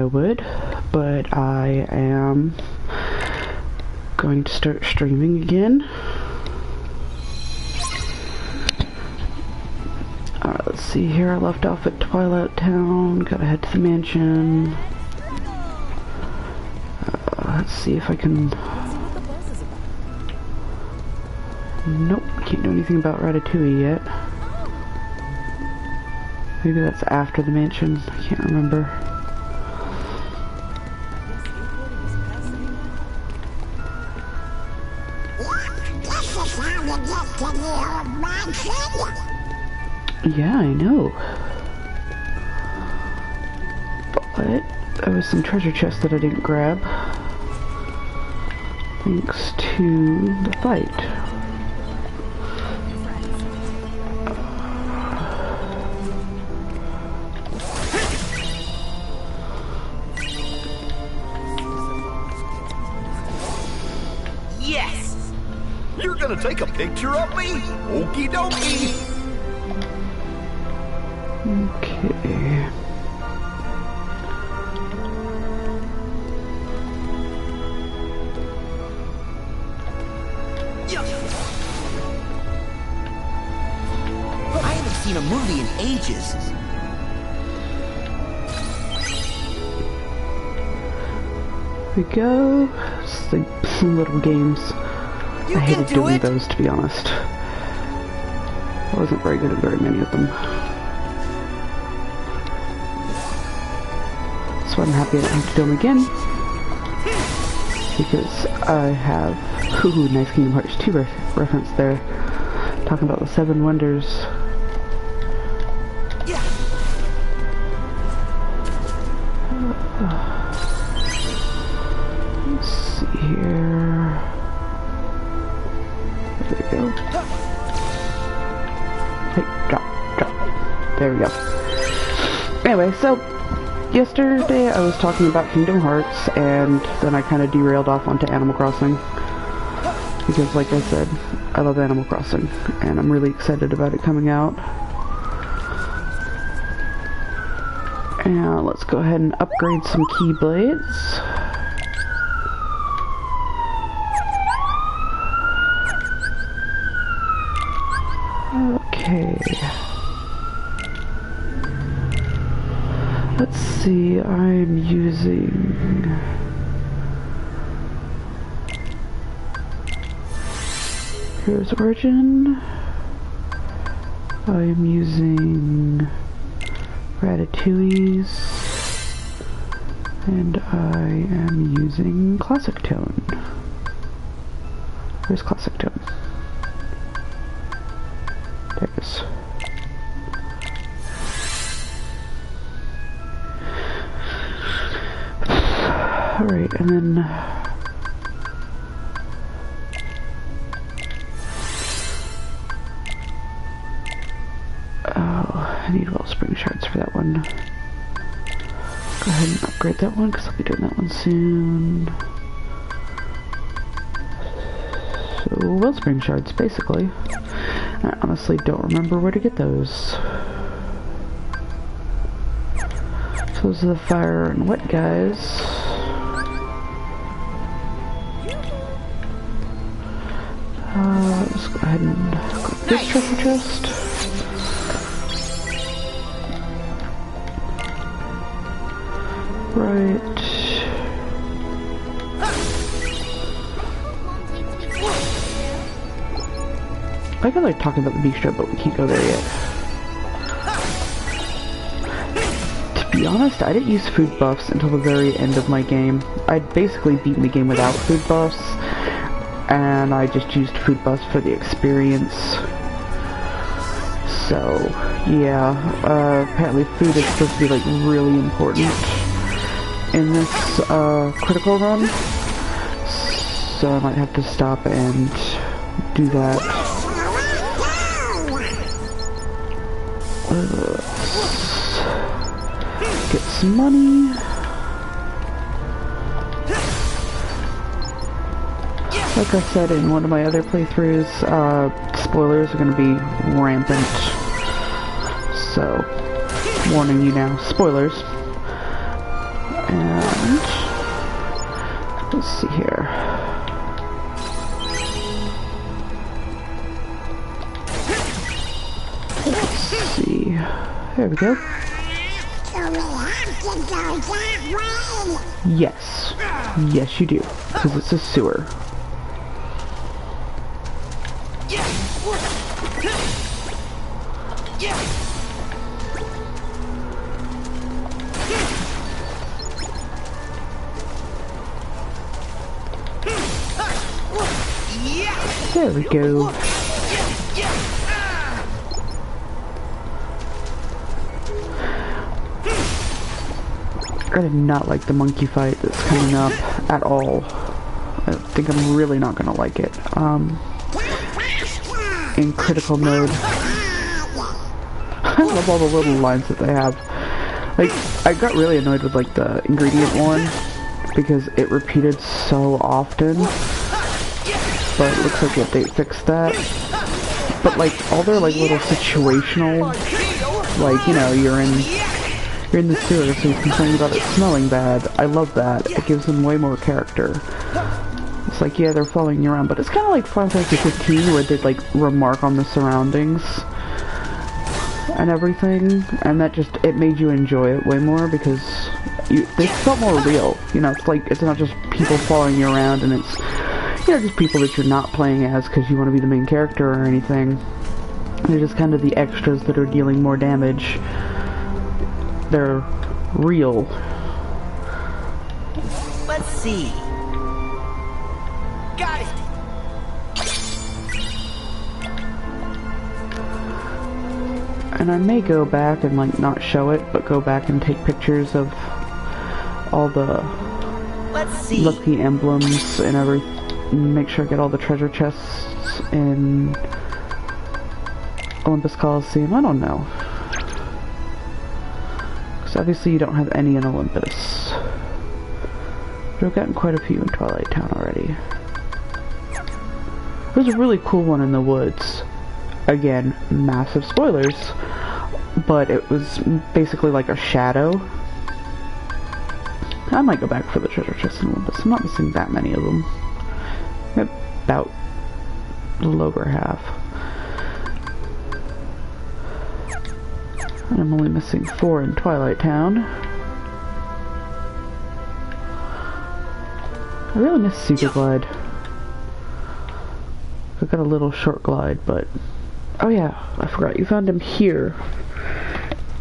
I would, but I am going to start streaming again. Alright, let's see here. I left off at Twilight Town, gotta head to the mansion. Let's see if I can... Nope, can't do anything about Ratatouille yet. Maybe that's after the mansion, I can't remember. Yeah, I know. But there was some treasure chests that I didn't grab. Thanks to the fight. Yes! You're gonna take a picture of me? Okie dokie! Okay. I haven't seen a movie in ages. Here we go. It's like some little games. I hated doing those, to be honest. I wasn't very good at very many of them. So I'm happy I don't have to do them again. Because I have... Ooh, nice Kingdom Hearts 2 reference there. Talking about the 7 wonders. Let's see here. There we go. Hey, drop. There we go. Anyway, so yesterday I was talking about Kingdom Hearts, and then I kind of derailed off onto Animal Crossing. Because, like I said, I love Animal Crossing, and I'm really excited about it coming out. And let's go ahead and upgrade some Keyblades. Okay. Let's see, I'm using... Here's Origin. I'm using Ratatouille's. And I am using Classic Tone. Where's Classic Tone? There it is. Alright, and then... I need Wellspring Shards for that one. Go ahead and upgrade that one, because I'll be doing that one soon. So, Wellspring Shards, basically. I honestly don't remember where to get those. So those are the fire and wet guys. Let's go ahead and grab this treasure chest. Right. I feel like talking about the bistro, but we can't go there yet. To be honest, I didn't use food buffs until the very end of my game. I'd basically beaten the game without food buffs, and I just used food buffs for the experience. So, yeah, apparently food is supposed to be like really important in this critical run, so I might have to stop and do that. Let's get some money. Like I said in one of my other playthroughs, spoilers are going to be rampant, so warning you now, spoilers. And let's see here. Let's see. There we go. Yes. Yes, you do. Because it's a sewer. There we go. I did not like the monkey fight that's coming up at all. I think I'm really not gonna like it. In critical mode. I love all the little lines that they have. Like, I got really annoyed with like the ingredient one because it repeated so often. But it looks like they fixed that. But like all their like little situational, like, you know, you're in the sewer, so he's complaining about it smelling bad. I love that. It gives them way more character. It's like, yeah, they're following you around, but it's kind of like Final Fantasy 15 where they'd like remark on the surroundings and everything, and that just, it made you enjoy it way more because they felt more real. You know, it's like, it's not just people following you around and it's, you know, just people that you're not playing as because you want to be the main character or anything. They're just kind of the extras that are dealing more damage. They're real. Let's see. Got it. And I may go back and like not show it, but go back and take pictures of all the lucky emblems and everything. Make sure I get all the treasure chests in Olympus Coliseum. I don't know. Obviously you don't have any in Olympus. But I've gotten quite a few in Twilight Town already. There's a really cool one in the woods. Again, massive spoilers. But it was basically like a shadow. I might go back for the treasure chest in Olympus. I'm not missing that many of them. About a little over half. I'm only missing 4 in Twilight Town. I really miss Super Glide. I've got a little short glide, but... Oh yeah, I forgot. You found him here.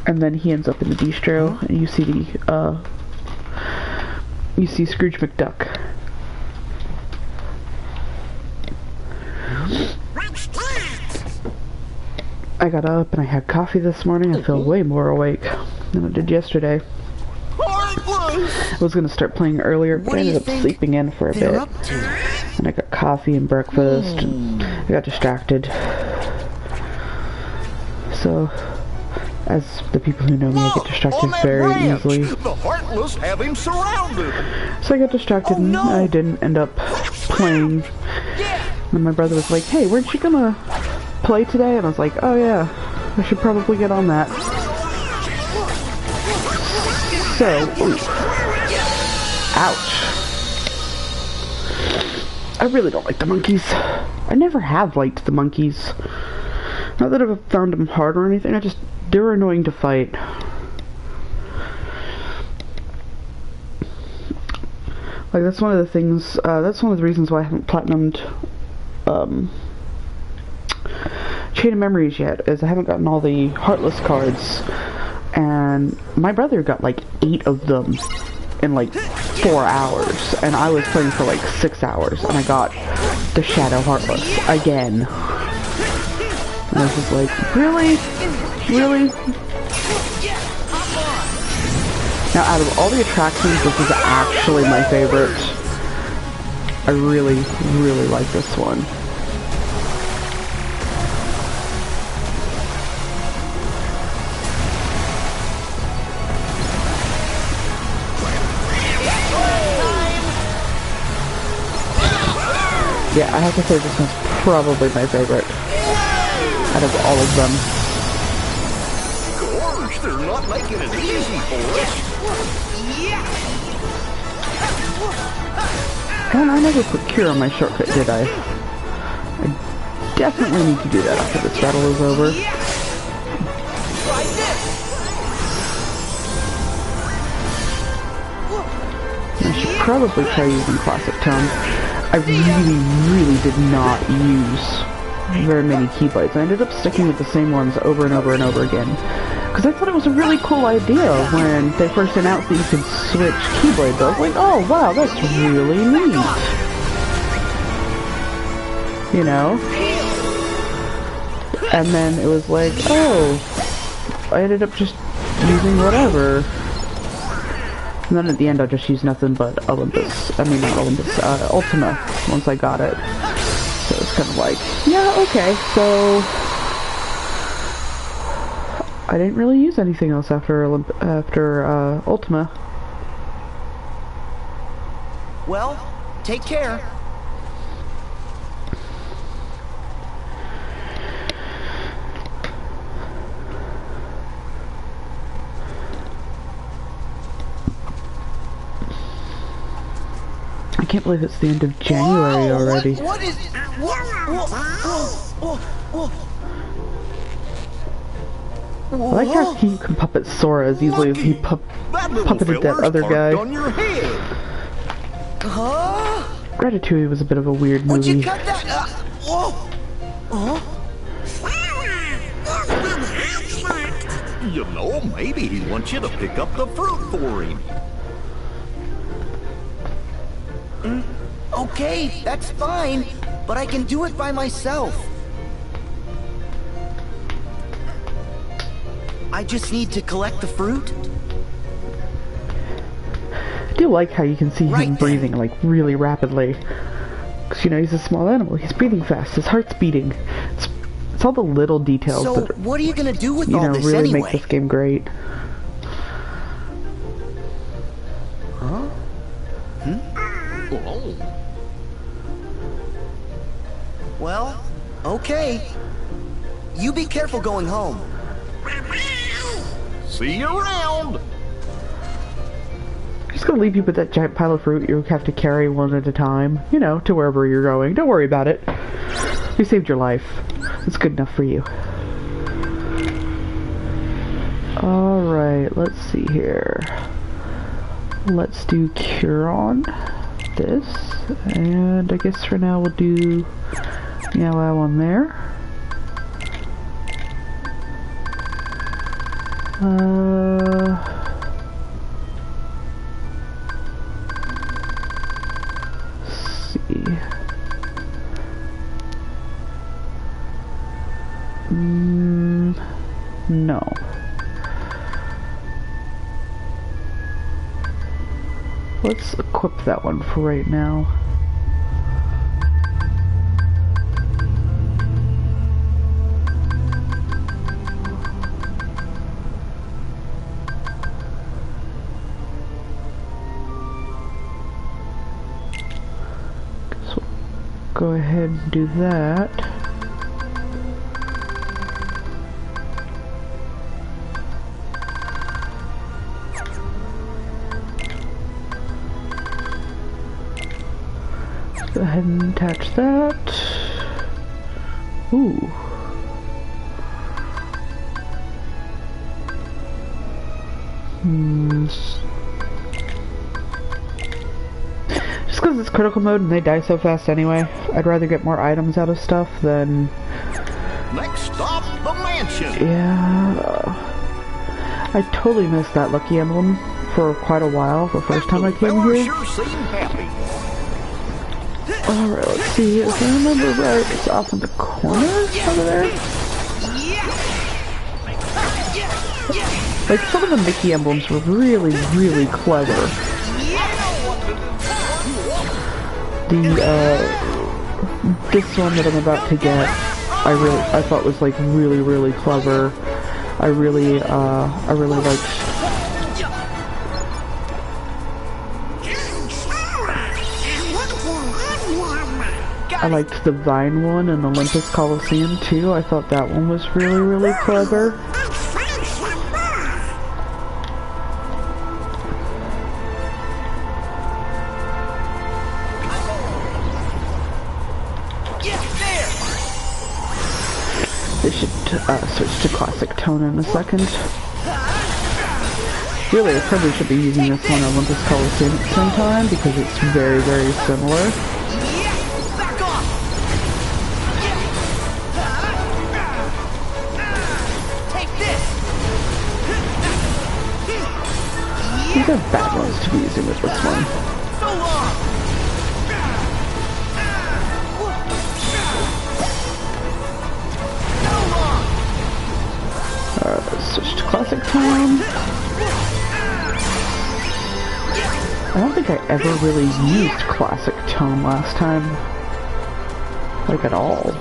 And then he ends up in the bistro, and you see the, you see Scrooge McDuck. I got up and I had coffee this morning. I feel way more awake than I did yesterday. I was going to start playing earlier, but I ended up sleeping in for a bit. And I got coffee and breakfast, and I got distracted. So, as the people who know me, I get distracted very easily. The Heartless have him surrounded. So I got distracted and I didn't end up playing. And my brother was like, hey, weren't you gonna play today? And I was like, oh yeah, I should probably get on that. So, ouch. I really don't like the monkeys. I never have liked the monkeys. Not that I've found them hard or anything, they're annoying to fight. Like, that's one of the things, that's one of the reasons why I haven't platinumed, Chain of Memories yet, is I haven't gotten all the Heartless cards, and my brother got like 8 of them in like 4 hours, and I was playing for like 6 hours, and I got the Shadow Heartless again. And I was just like, really? Really? Now, out of all the attractions, this is actually my favorite. I really, really like this one. Yeah, I have to say this one's probably my favorite out of all of them. Gosh, they're not making it easy for us. And I never put cure on my shortcut, did I? I definitely need to do that after this battle is over. I should probably try using Classic Tone. I really did not use very many Keyblades. I ended up sticking with the same ones over and over and over again. Because I thought it was a really cool idea when they first announced that you could switch Keyblades. I was like, oh wow, that's really neat. You know? And then it was like, oh, I ended up just using whatever. And then at the end I just used nothing but Olympus. I mean, not Olympus, Ultima, once I got it. So it's kind of like, yeah, okay, so I didn't really use anything else after Ultima. Well, take care. I can't believe it's the end of January already. What is... I like how he can puppet Sora as easily as he puppeted that other guy. On your head. Huh? Ratatouille was a bit of a weird Would movie. you cut that? Whoa. You know, maybe he wants you to pick up the fruit for him. Okay, that's fine, but I can do it by myself. I just need to collect the fruit. I do like how you can see him breathing like really rapidly. Because, you know, he's a small animal. He's breathing fast. His heart's beating. It's all the little details So, that, what are you gonna do with you all know, this really anyway? make this game great. Huh? Oh. Well, okay. You be careful going home. See you around. I'm just gonna leave you with that giant pile of fruit you have to carry one at a time, you know, to wherever you're going. Don't worry about it. You saved your life. It's good enough for you. Alright, let's see here. Let's do cure on this. And I guess for now we'll do Meow on there. Let's see. No. Let's equip that one for right now. So go ahead and do that. Go ahead and attach that. Ooh. Just because it's critical mode and they die so fast anyway, I'd rather get more items out of stuff than... Next stop, the mansion. Yeah... I totally missed that lucky emblem for quite a while, the first time I came here. Sure seem happy. Alright, let's see. If I remember right, it's off in the corner over there. Like, some of the Mickey emblems were really, really clever. This one that I'm about to get, I thought was like really, really clever. I really liked. I liked the Vine one and Olympus Coliseum too. I thought that one was really, really clever. They should switch to classic tone in a second. Really, I probably should be using this on Olympus Coliseum at the same time because it's very, very similar. These are bad ones to be using with this one. Let's switch to classic tone. I don't think I ever really used classic tone last time. Like at all.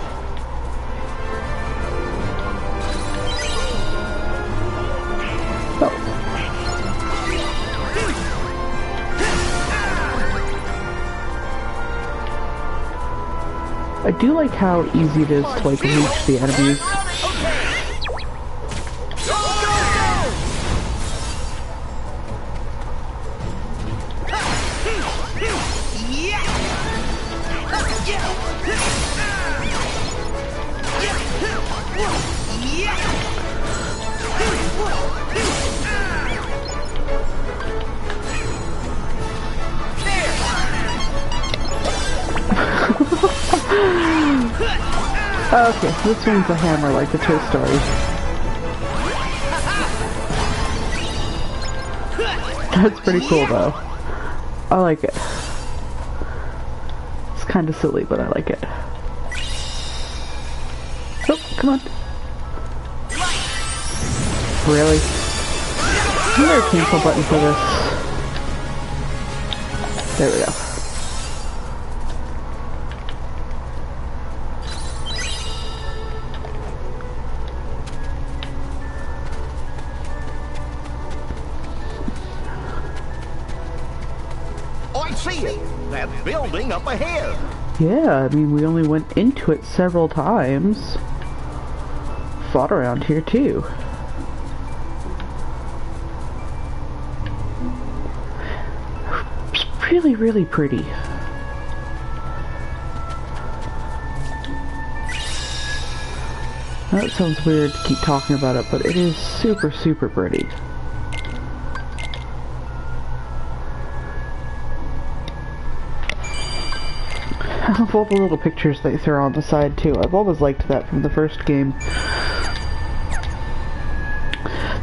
Oh. I do like how easy it is to like reach the enemies. Okay, this one's a hammer like the Toy Story. That's pretty cool though. I like it. It's kind of silly, but I like it. Oh, come on. Really? Is there a cancel button for this? There we go. See it. That building up ahead. Yeah, I mean, we only went into it several times. Fought around here, too. It's really, really pretty. That sounds weird to keep talking about it, but it is super, super pretty. I love all the little pictures they throw on the side too. I've always liked that from the first game.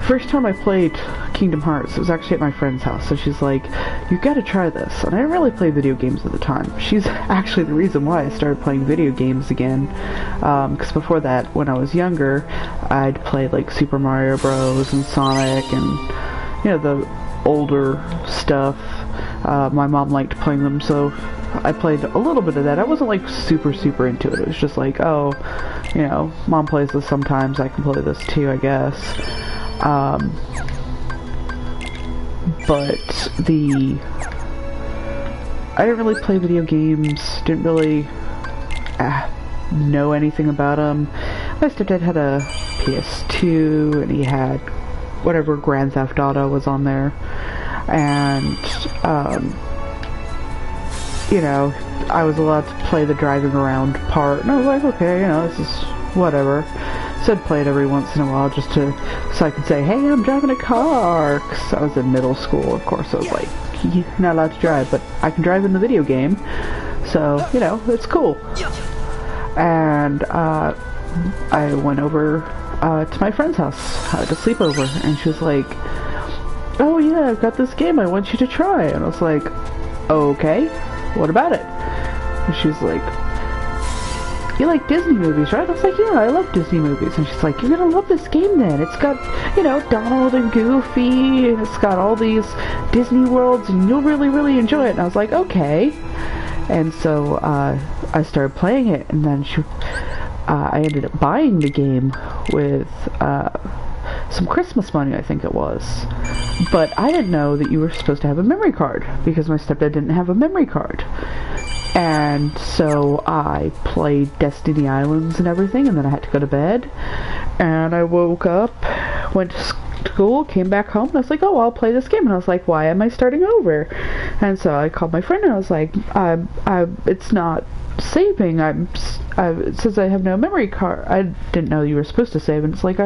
First time I played Kingdom Hearts, it was actually at my friend's house, so she's like, you gotta try this. And I didn't really play video games at the time. She's actually the reason why I started playing video games again. Because before that, when I was younger, I'd played like Super Mario Bros. And Sonic and, you know, the older stuff. My mom liked playing them, so I played a little bit of that. I wasn't like super into it. It was just like, oh, you know, mom plays this sometimes, I can play this too, I guess. But I didn't really play video games, didn't really know anything about them. My stepdad had a PS2, and he had whatever Grand Theft Auto was on there. And, you know, I was allowed to play the driving around part, and I was like, okay, you know, this is whatever. So I'd play it every once in a while just so I could say, hey, I'm driving a car, because I was in middle school, of course. I was like, you're not allowed to drive, but I can drive in the video game, so, you know, it's cool. And I went over to my friend's house to sleep over, and she was like, oh yeah, I've got this game I want you to try. And I was like, okay, what about it? And she's like, you like Disney movies, right? I was like, yeah, I love Disney movies. And she's like, you're gonna love this game then. It's got, you know, Donald and Goofy, and it's got all these Disney worlds, and you'll really enjoy it. And I was like, okay. And so I started playing it, and then I ended up buying the game with some Christmas money, I think it was. But I didn't know that you were supposed to have a memory card, because my stepdad didn't have a memory card. And so I played Destiny Islands and everything, and then I had to go to bed. And I woke up, went to school, came back home, and I was like, oh, I'll play this game. And I was like, why am I starting over? And so I called my friend and I was like, it's not saving. It says I have no memory card. I didn't know you were supposed to save, and it's like,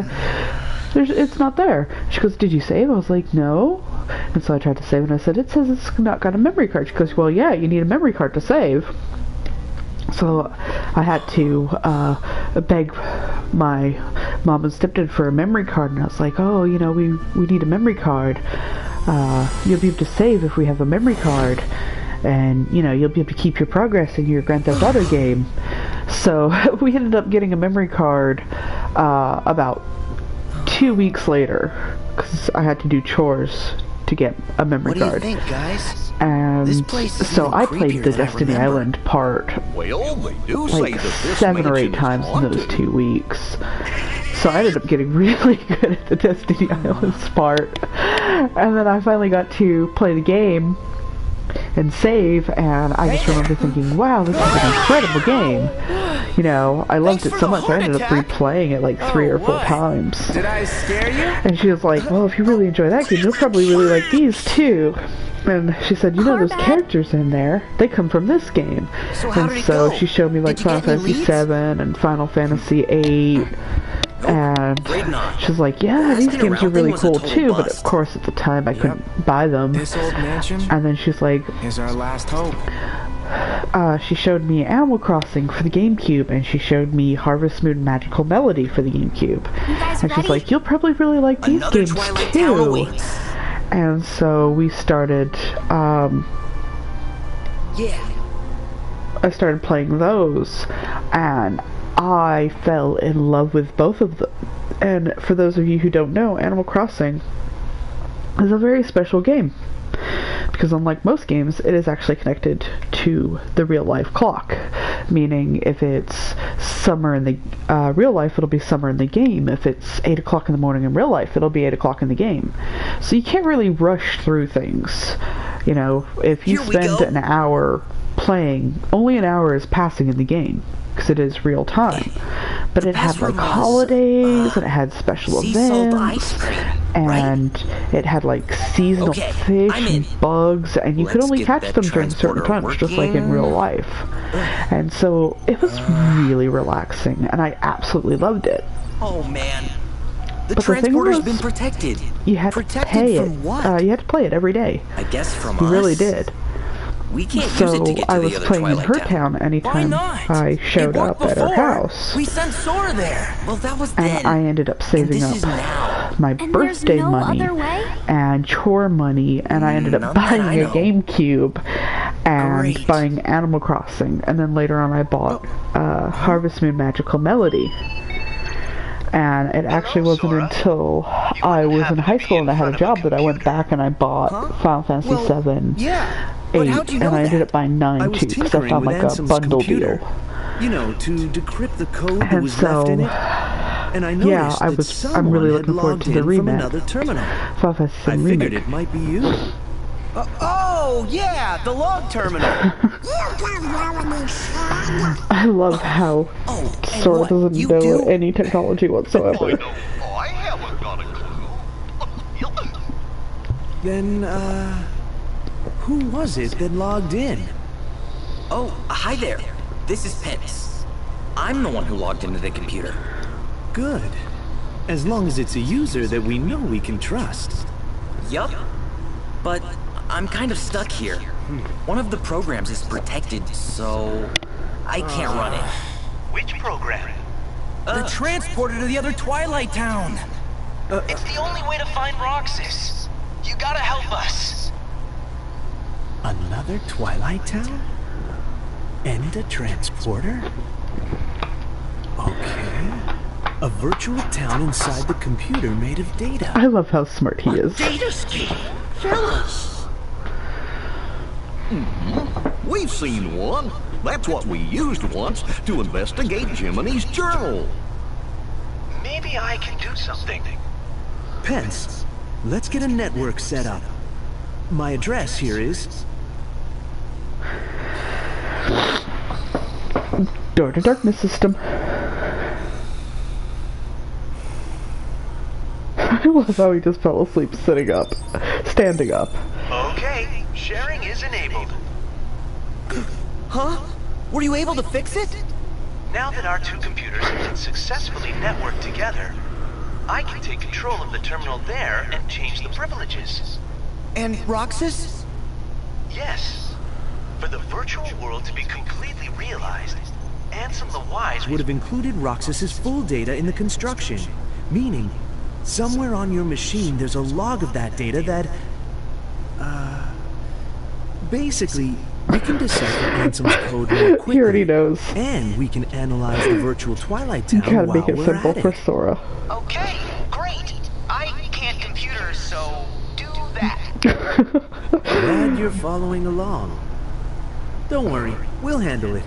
it's not there. She goes, did you save? I was like, no. And so I tried to save, and I said, it says it's not got a memory card. She goes, well, yeah, you need a memory card to save. So I had to beg my mom and stepdad for a memory card, and I was like, oh, you know, we need a memory card. You'll be able to save if we have a memory card, and, you know, you'll be able to keep your progress in your Grand Theft Auto game. So we ended up getting a memory card about 2 weeks later, because I had to do chores to get a memory card. What do you think, guys? And this place is so even I played creepier the than I Destiny remember. Island part Well, they do say like that this 7 or 8 mansion is times in those haunted. 2 weeks. So I ended up getting really good at the Destiny Islands part. And then I finally got to play the game and save, and I just remember thinking, wow, this is an incredible game. You know, I loved it so much, I ended up replaying it like 3 or 4 times. Did I scare you? And she was like, well, if you really enjoy that game, you'll probably really like these too. And she said, you know, those characters in there, they come from this game. So how And did it so go? she showed me like Did you Final get any Fantasy leads? 7 and Final Fantasy 8. And Afraid not. she's like, yeah, these Asking games are around really thing was a cool total too, but bust. of course at the time I couldn't buy them. This old mansion And then she's like, is our last hope. she showed me Animal Crossing for the GameCube, and she showed me Harvest Moon Magical Melody for the GameCube. You guys And she's ready? like, you'll probably really like these Another games Twilight Town too. awaits. And so we started, Yeah. I started playing those, and I fell in love with both of them. And for those of you who don't know, Animal Crossing is a very special game, because unlike most games, it is actually connected to the real life clock, meaning if it's summer in the real life, it'll be summer in the game. If it's 8 o'clock in the morning in real life, it'll be 8 o'clock in the game. So you can't really rush through things. You know, if you Here we spend go. an hour playing, only an hour is passing in the game, because it is real time. But it had like password was, holidays, and it had special Sea salt ice events, cream, and it had like seasonal Okay, fish I'm and in. bugs, and you could Let's only get catch that them during certain transporter times, just like in real working. life. And so it was really relaxing, and I absolutely loved it. Oh man. The But the thing transporter's was, been protected. You had Protected to pay from it. what? You had to play it every day. I guess from You us. really did. We can't use So it to get to I the was other playing in Twilight her Town. town Why anytime not? I showed It worked up at her before. house. We sent Sora there. Well, that was And then. I ended up and saving this up is now. my And there's birthday no money other way? and chore money, and I ended none up that I buying a know. GameCube and Great. buying Animal Crossing, and then later on I bought Harvest Moon Magical Melody. And it actually wasn't Sora. until I was in high school and I had a job that I went back and I bought Final Fantasy Well, 7, Yeah. But 8, how'd you know and I ended that? up buying 9 I was too, because I tinkering found with like a Ansem's bundle computer. deal. You know, to decrypt the code that And was left in so, it. And I noticed yeah, that I'm really someone looking had forward logged to the in from remake. another terminal. Final Fantasy I 7 figured remake. it might be you. Oh, yeah, the log terminal. I love how Oh, and Sora what? doesn't You know do? any technology whatsoever. I haven't got a clue. Then, who was it that logged in? Oh, hi there. This is Pence. I'm the one who logged into the computer. Good. As long as it's a user that we know we can trust. Yup. But I'm kind of stuck here. One of the programs is protected, so I can't run it. Which program? The transporter to the other Twilight Town. It's the only way to find Roxas. You gotta help us. Another Twilight Town? And a transporter? Okay. A virtual town inside the computer made of data. I love how smart he is. Data ski. Fellas. We've seen one. That's what we used once to investigate Jiminy's journal. Maybe I can do something. Pence, let's get a network set up. My address here is... Door to Darkness system. I love how he just fell asleep standing up. Okay, Sharing is enabled. Huh? Were you able to fix it? Now that our two computers have been successfully networked together, I can take control of the terminal there and change the privileges. And Roxas? Yes. For the virtual world to be completely realized, Ansem the Wise Would have included Roxas's full data in the construction, meaning somewhere on your machine there's a log of that data that, basically, we can decipher Ansem's code more quickly. He already knows. And we can analyze the virtual Twilight You Town gotta while make it we're simple at for it. Sora. Okay, great. I can't computers, so do that. Glad you're following along. Don't worry, we'll handle it.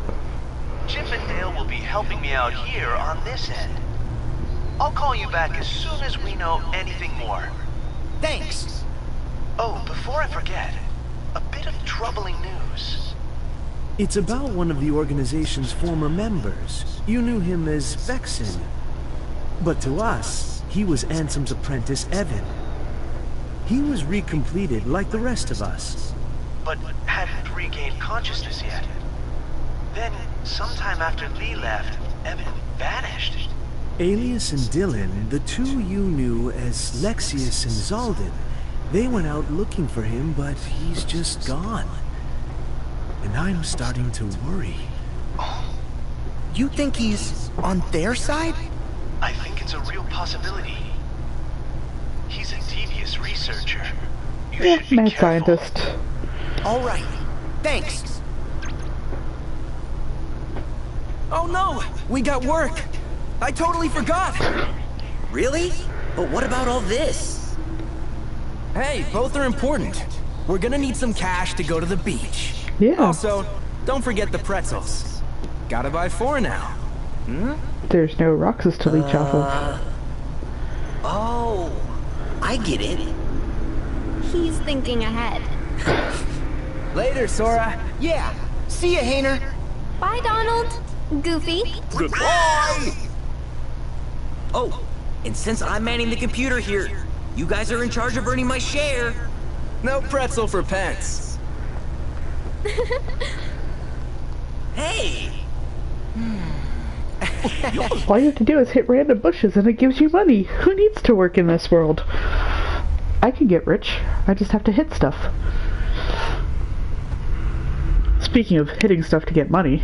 Chip and Dale will be helping me out here on this end. I'll call you back as soon as we know anything more. Thanks. Oh, before I forget, a bit of troubling news. It's about one of the organization's former members. You knew him as Vexen. But to us, he was Ansem's apprentice, Evan. He was recompleted like the rest of us. But hadn't regained consciousness yet. Then, sometime after Lee left, Evan vanished. Alias and Dylan, the two you knew as Lexius and Zalden, they went out looking for him, but he's just gone. And I'm starting to worry. You think he's on their side? I think it's a real possibility. He's a devious researcher. You Yeah, should be mad careful. scientist. All right. Thanks. Oh no! We got work! I totally forgot! Really? But what about all this? Hey, both are important. We're gonna need some cash to go to the beach. Yeah. Also, don't forget the pretzels. Gotta buy 4 now. There's no Roxas to leech off of. Oh, I get it. He's thinking ahead. Later, Sora. Yeah. See ya, Hayner. Bye, Donald. Goofy. Goodbye! Oh, and since I'm manning the computer here, you guys are in charge of earning my share. No pretzel for pence. Hey! All you have to do is hit random bushes and it gives you money. Who needs to work in this world? I can get rich. I just have to hit stuff. Speaking of hitting stuff to get money,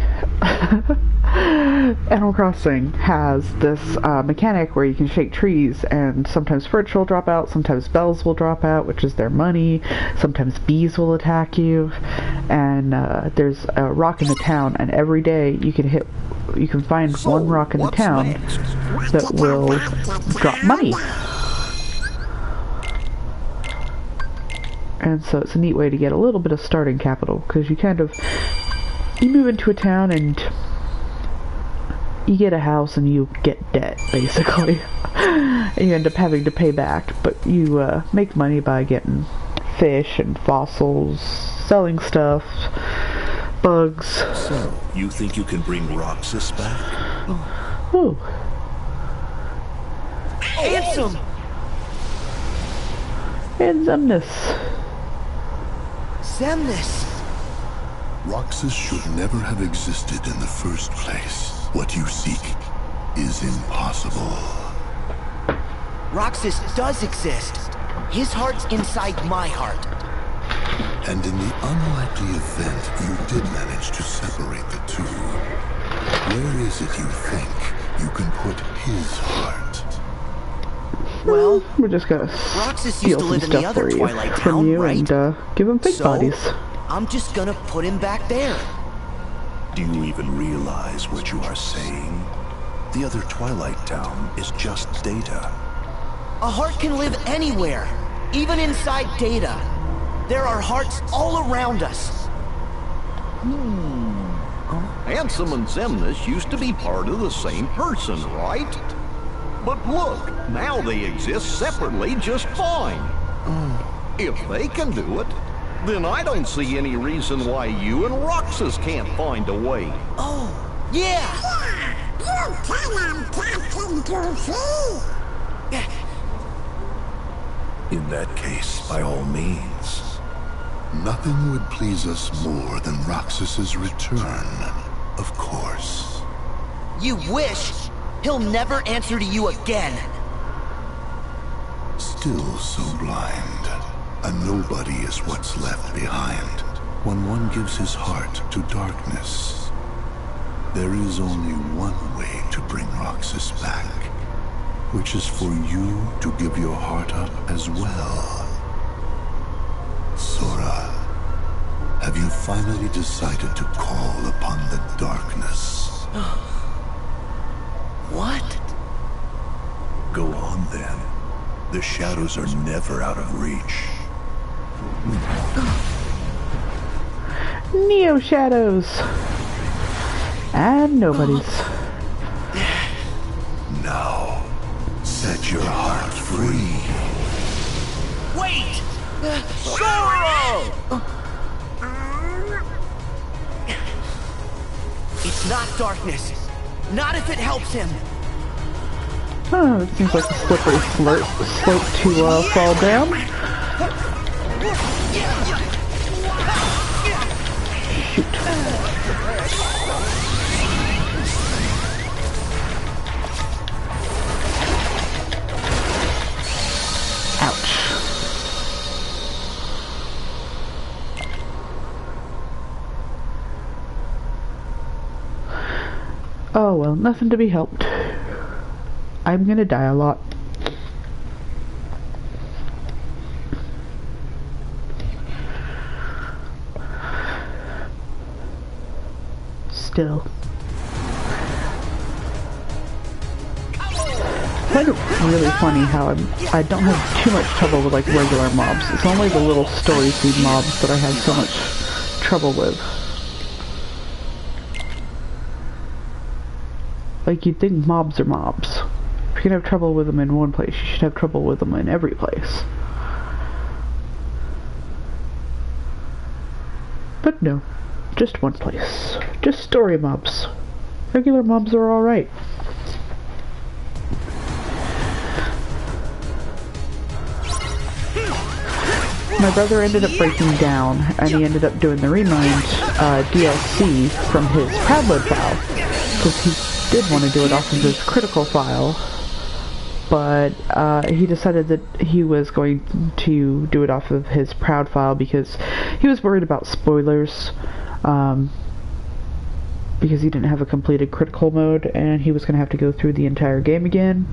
Animal Crossing has this mechanic where you can shake trees, and sometimes fruits will drop out, sometimes bells will drop out, which is their money, sometimes bees will attack you, and there's a rock in the town, and every day you can find one rock in the town that will drop money. And so it's a neat way to get a little bit of starting capital, because you move into a town and you get a house and you get debt, basically. And you end up having to pay back, but you make money by getting fish and fossils, selling stuff, bugs. So, you think you can bring Roxas back? Ooh. Ansem! And Zemnis. Zemnis! Roxas should never have existed in the first place. What you seek is impossible. Roxas does exist. His heart's inside my heart. And in the unlikely event you did manage to separate the two, where is it you think you can put his heart? Well, We're just gonna Roxas steal used to some live in the stuff other for Twilight from Town, you right? and give them fake So, bodies. I'm just gonna put him back there. Do you even realize what you are saying? The other Twilight Town is just data. A heart can live anywhere, even inside data. There are hearts all around us. Ansem and Zemnis used to be part of the same person, right? But look, now they exist separately just fine. If they can do it, then I don't see any reason why you and Roxas can't find a way. Oh, yeah! You cannot Captain Goofy! In that case, by all means. Nothing would please us more than Roxas's return, of course. You wish? He'll never answer to you again. Still so blind. A nobody is what's left behind when one gives his heart to darkness. There is only one way to bring Roxas back, which is for you to give your heart up as well. Sora, have you finally decided to call upon the darkness? What? Go on then. The shadows are never out of reach. Neo Shadows! And nobody's. Now, set your heart free. Wait! Sora! It's not darkness. Not if it helps him. Oh, it seems like a slippery slope to fall down. Shoot. Ouch. Oh well, nothing to be helped. I'm gonna die a lot. Still. I find it really funny how I don't have too much trouble with like regular mobs. It's only the little story seed mobs that I have so much trouble with. Like, you'd think mobs are mobs. If you can have trouble with them in one place, you should have trouble with them in every place. But no, just one place. Just story mobs. Regular mobs are alright. My brother ended up breaking down, and he ended up doing the Remind DLC from his Proudload file, because he did want to do it off of his critical file, but he decided that he was going to do it off of his Proud file because he was worried about spoilers, because he didn't have a completed critical mode, and he was going to have to go through the entire game again.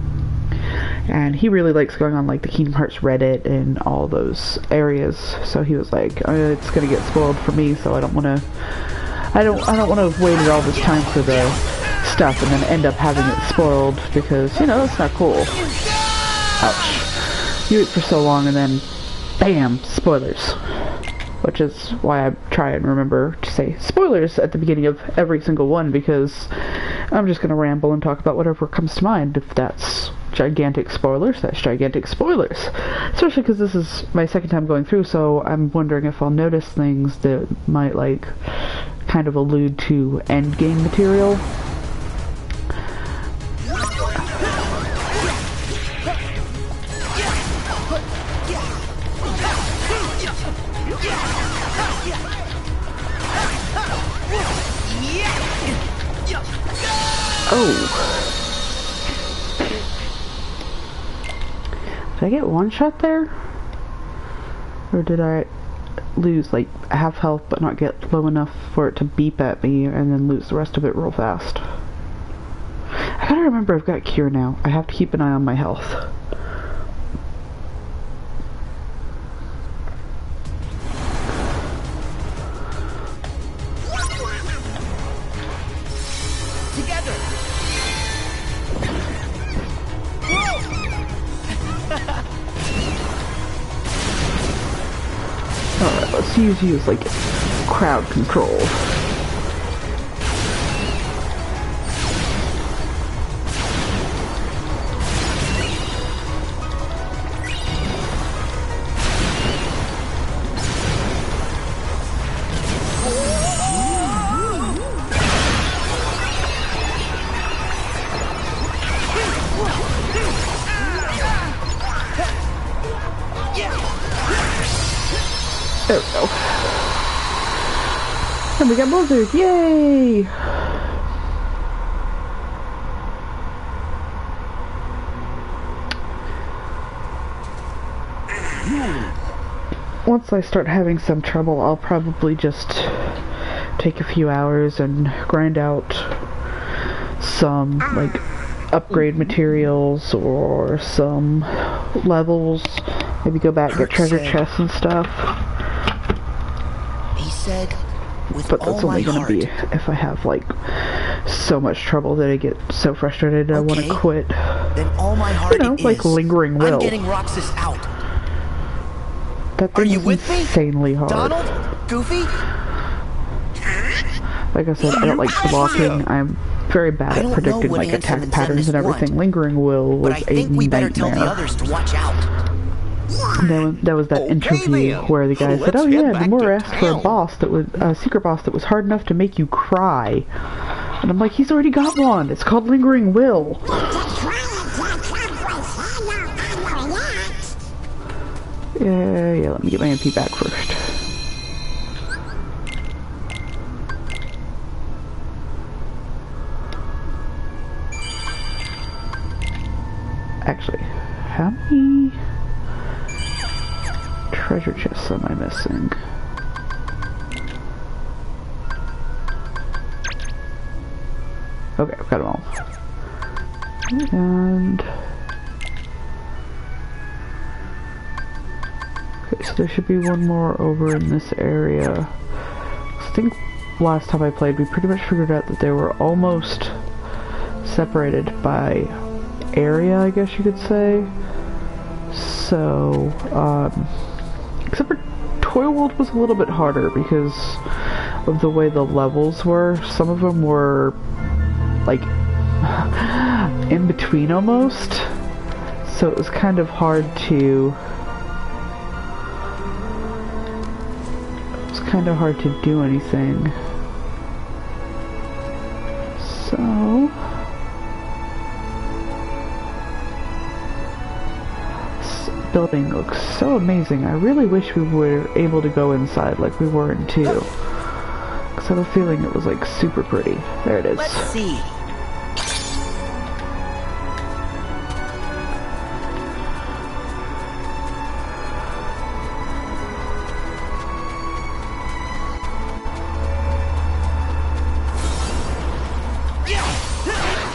And he really likes going on like the Kingdom Hearts Reddit and all those areas, so he was like, it's gonna get spoiled for me, so I don't want to have waited all this time for the stuff and then end up having it spoiled, because, you know, that's not cool. Ouch. You wait for so long and then, bam, spoilers. Which is why I try and remember to say spoilers at the beginning of every single one, because I'm just gonna ramble and talk about whatever comes to mind. If that's gigantic spoilers, that's gigantic spoilers. Especially because this is my second time going through, so I'm wondering if I'll notice things that might, like, kind of allude to endgame material. Oh. Did I get one shot there? Or did I lose like half health but not get low enough for it to beep at me and then lose the rest of it real fast? I gotta remember I've got cure now. I have to keep an eye on my health. Alright, let's use like crowd control. There we go. And we got Blizzard! Yay! Once I start having some trouble, I'll probably just take a few hours and grind out some, like, upgrade materials or some levels. Maybe go back and get treasure chests and stuff. He said, but that's only gonna be if I have, like, so much trouble that I get so frustrated I want to quit. Then all my heart you know, like lingering will. I'm getting Roxas out. That thing is insanely hard. Donald? Goofy? Like I said, I don't like blocking. I'm very bad at predicting like attack patterns and everything. Lingering will was a nightmare. Tell the others to watch out. There was that interview where the guy said, "Oh yeah, Nomura asked for a boss that was a secret boss that was hard enough to make you cry," and I'm like, "He's already got one. It's called Lingering Will." Yeah. Let me get my MP back first. Actually, how many treasure chests am I missing? Okay, I've got them all. And okay, so there should be one more over in this area. I think last time I played, we pretty much figured out that they were almost separated by area, I guess you could say. So, except for Toy World was a little bit harder because of the way the levels were. Some of them were like in between almost, so it was kind of hard to do anything. So building looks so amazing. I really wish we were able to go inside like we were in 2. Because I have a feeling it was like super pretty. There it is. Let's see.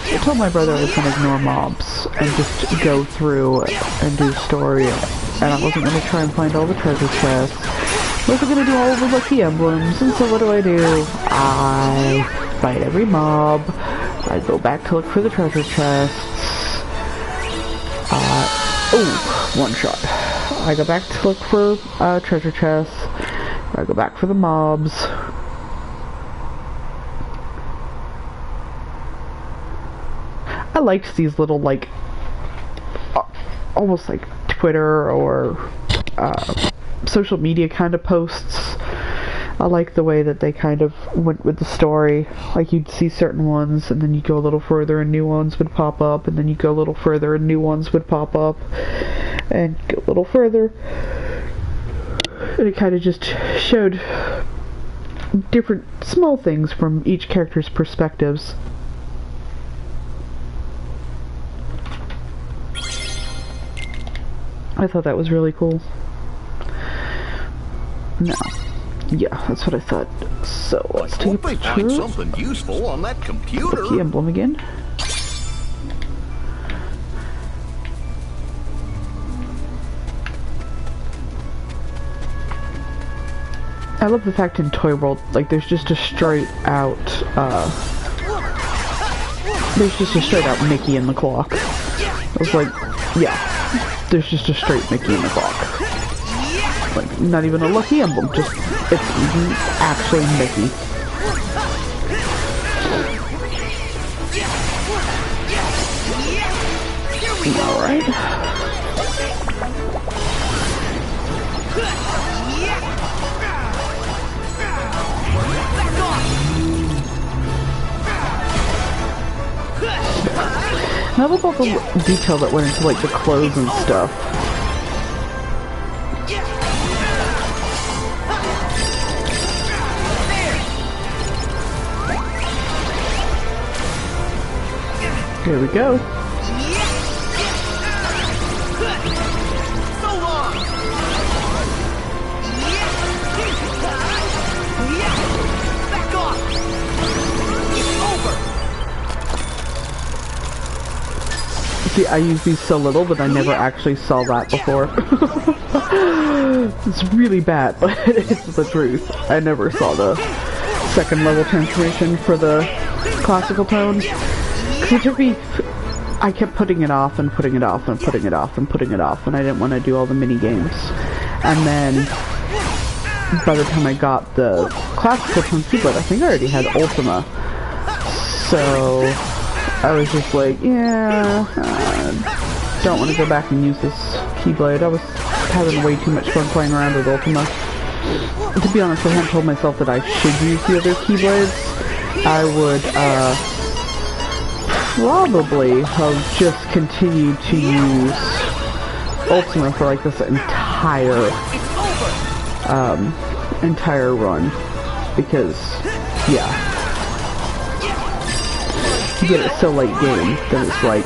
I told my brother I was going to ignore mobs and just go through and do story, and I wasn't going to try and find all the treasure chests. I wasn't going to do all of the lucky emblems, and so what do? I fight every mob. I go back to look for the treasure chests. One shot. I go back to look for treasure chests. I go back for the mobs. I liked these little, like, almost like Twitter or social media kind of posts. I like the way that they kind of went with the story. Like, you'd see certain ones, and then you'd go a little further and new ones would pop up, and then you'd go a little further and new ones would pop up, and go a little further. And it kind of just showed different small things from each character's perspectives. I thought that was really cool. No. Yeah, that's what I thought. So, let's take a picture. Find something useful on that computer. The emblem again. I love the fact in Toy World, like, there's just a straight out, Mickey in the clock. I was like, yeah. There's just a straight Mickey in the clock. Like, not even a lucky emblem, just, it's actually Mickey. Alright. I love all the detail that went into, like, the clothes and stuff. Here we go. So long! Back off! It's over! See, I use these so little that I never actually saw that before. It's really bad, but it's the truth. I never saw the second level transformation for the classical tone. Because it took me... I kept putting it off and putting it off and putting it off and putting it off, and I didn't want to do all the mini games. And then, by the time I got the classical tone keyblade, I think I already had Ultima. So, I was just like, yeah, don't want to go back and use this keyblade. I was having way too much fun playing around with Ultima. To be honest, I hadn't told myself that I should use the other keyblades. I would, probably have just continued to use Ultima for like this entire run. Because, yeah. You get it so late game that it's like,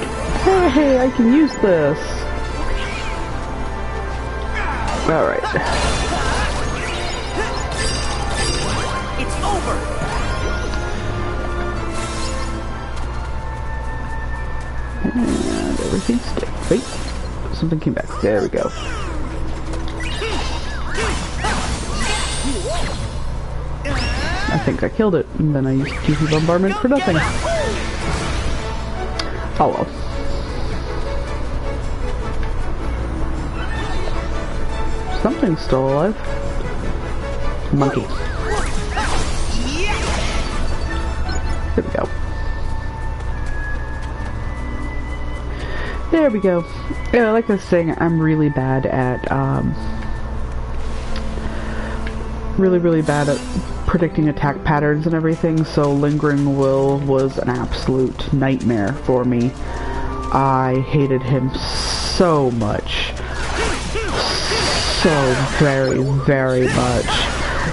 hey, I can use this. Alright. It's over! And everything's still. Wait, something came back. There we go. I think I killed it, and then I used GP bombardment for nothing. Oh well. Something's still alive. Monkey. There we go. There we go. Yeah, like I was saying, I'm really bad at, really bad at predicting attack patterns and everything, so Lingering Will was an absolute nightmare for me. I hated him so much. So very, very much.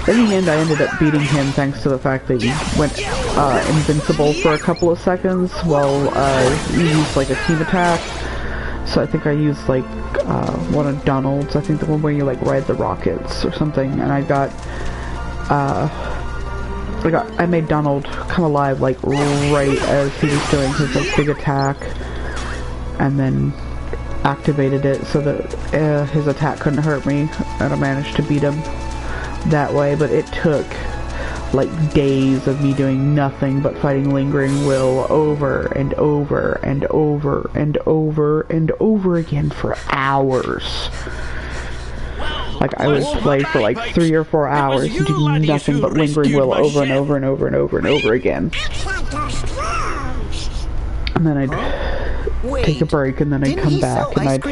In the end, I ended up beating him thanks to the fact that he went invincible for a couple of seconds while he used like a team attack. So I think I used like one of Donald's, I think the one where you like ride the rockets or something, and I made Donald come alive like right as he was doing his like big attack, and then activated it so that his attack couldn't hurt me, and I managed to beat him that way. But it took like days of me doing nothing but fighting Lingering Will over and over and over and over and over again for hours. Like I would play for like 3 or 4 hours doing nothing but Lingering Will over and over and over and over and over again. And then I'd take a break, and then I'd come back, and I'd go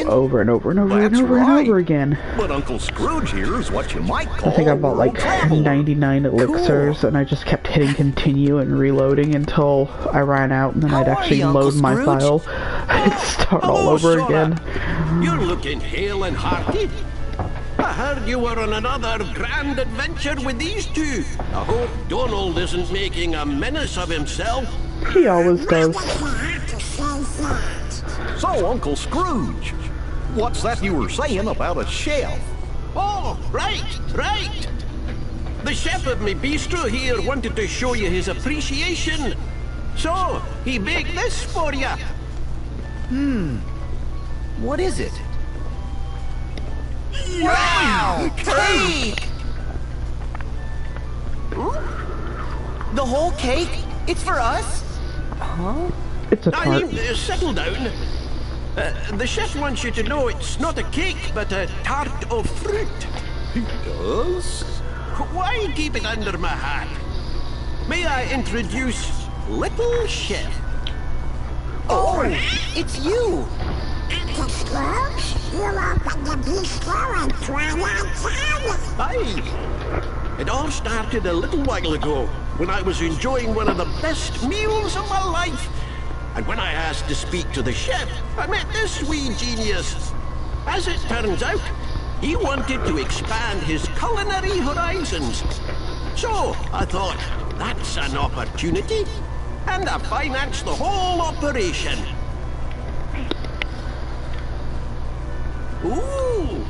over and over and over and over and over again. But Uncle Scrooge here is what you might call I think I bought like 99 elixirs, and I just kept hitting continue and reloading until I ran out, and then I'd actually load my file and start all over again. You're looking hale and hearty. I heard you were on another grand adventure with these two. I hope Donald isn't making a menace of himself. He always does. So, Uncle Scrooge, what's that you were saying about a chef? Oh, right. The chef of my bistro here wanted to show you his appreciation. So, he baked this for you. What is it? Wow! Cake! The whole cake? It's for us? Huh? It's a tart. Settle down. The chef wants you to know it's not a cake, but a tart of fruit. He does? Why keep it under my hat? May I introduce Little Chef? Oh, it's you! Uncle Scrooge, you opened the bistro and tried outside. Aye. It all started a little while ago, when I was enjoying one of the best meals of my life. And when I asked to speak to the chef, I met this wee genius. As it turns out, he wanted to expand his culinary horizons. So I thought, that's an opportunity. and I finance the whole operation. Ooh,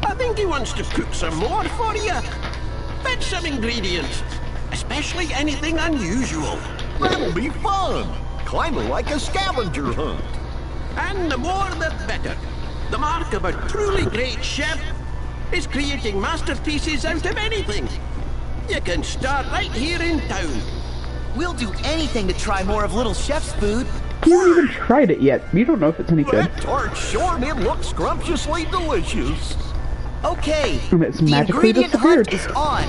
I think he wants to cook some more for you. Fetch some ingredients, especially anything unusual. That'll be fun. Kinda like a scavenger hunt. And the more the better. The mark of a truly great chef is creating masterpieces out of anything. You can start right here in town. We'll do anything to try more of Little Chef's food. You haven't even tried it yet. You don't know if it's any good. That tart sure did look scrumptiously delicious. Okay, And it's the magically ingredient disappeared. hunt is on.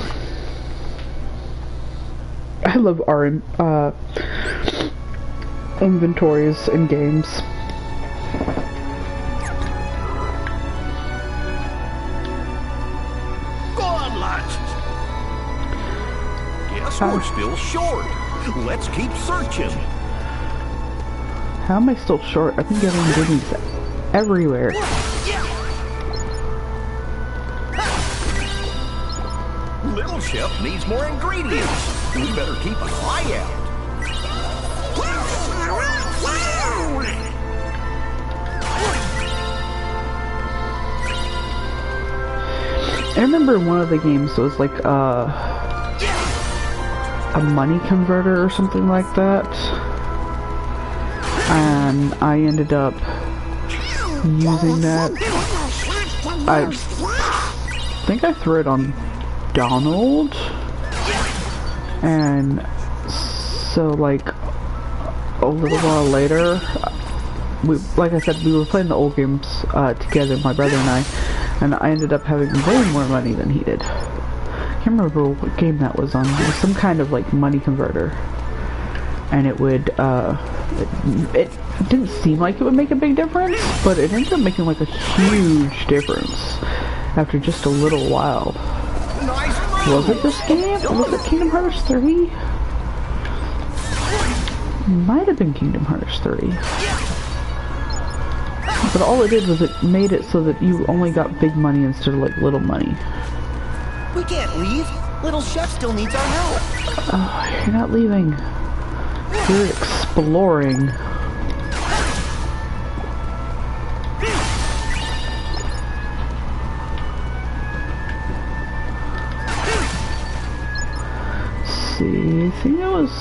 I love our inventories in games. Go on, lads. Guess we're still short. Let's keep searching. How am I still short? I've been getting goodies everywhere. Little Chef needs more ingredients. We better keep an eye out. I remember one of the games was like a money converter or something like that, and I ended up using that. I think I threw it on Donald, and so like a little while later, like I said, we were playing the old games together, my brother and I ended up having way more money than he did. I can't remember what game that was on. It was some kind of like money converter, and it would it didn't seem like it would make a big difference, but it ended up making like a huge difference after just a little while. Was it this game? Was it Kingdom Hearts 3? Might have been Kingdom Hearts 3. But all it did was it made it so that you only got big money instead of like little money. We can't leave. Little Chef still needs our help. Oh, you're not leaving. You're exploring. See, I think there was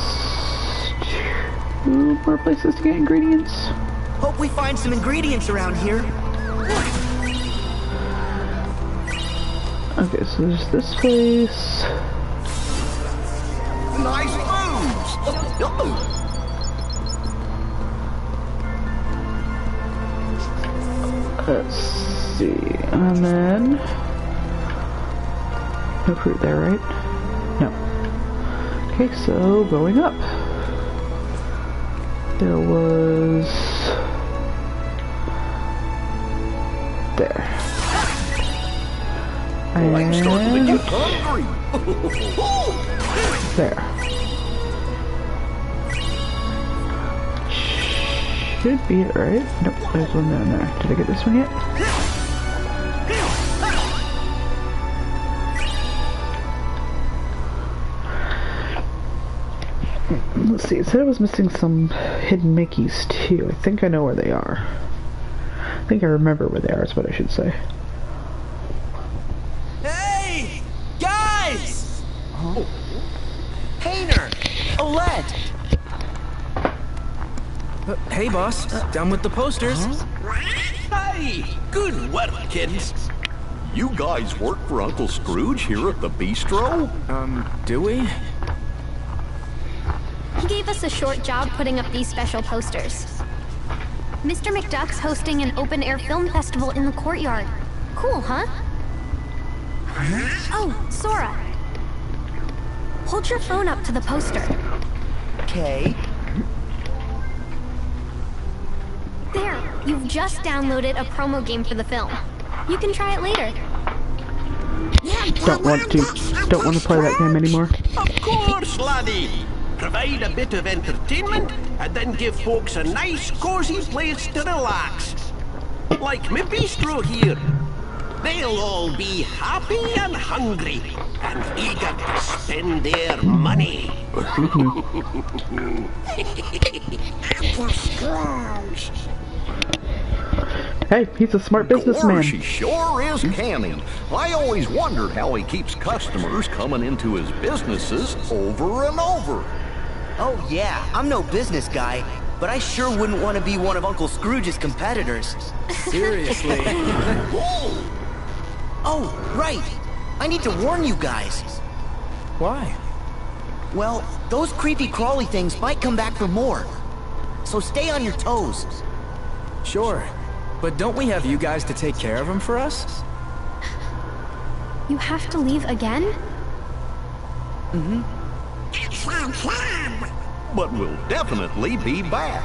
2 more places to get ingredients. Hope we find some ingredients around here. Okay, so there's this place. Nice moves. Let's see, and then no fruit there, right? No. Okay, so going up. There was there. I'm starting to And get hungry. there. Should be it, right? Nope, there's one down there. Did I get this one yet? Let's see, it said I was missing some hidden Mickeys too. I think I know where they are. I think I remember where they are, is what I should say. Hey! Guys! Oh. Painter! Olette! Hey, boss. Down with the posters. Hey, good work, kids. You guys work for Uncle Scrooge here at the bistro? Do we? He gave us a short job putting up these special posters. Mr. McDuck's hosting an open-air film festival in the courtyard. Cool, huh? Oh, Sora. Hold your phone up to the poster. Okay. There, you've just downloaded a promo game for the film. You can try it later. Don't want to play that game anymore. Of course, laddie. Provide a bit of entertainment, and then give folks a nice, cozy place to relax. Like my bistro here. They'll all be happy and hungry and eager to spend their money. Uncle Scrooge. Hey, he's a smart businessman. Gosh, he sure is canny. I always wondered how he keeps customers coming into his businesses over and over. Oh yeah, I'm no business guy, but I sure wouldn't want to be one of Uncle Scrooge's competitors. Seriously. Oh, right. I need to warn you guys. Why? Well, those creepy crawly things might come back for more. So stay on your toes. Sure. But don't we have you guys to take care of them for us? You have to leave again? Mm-hmm. But we'll definitely be back.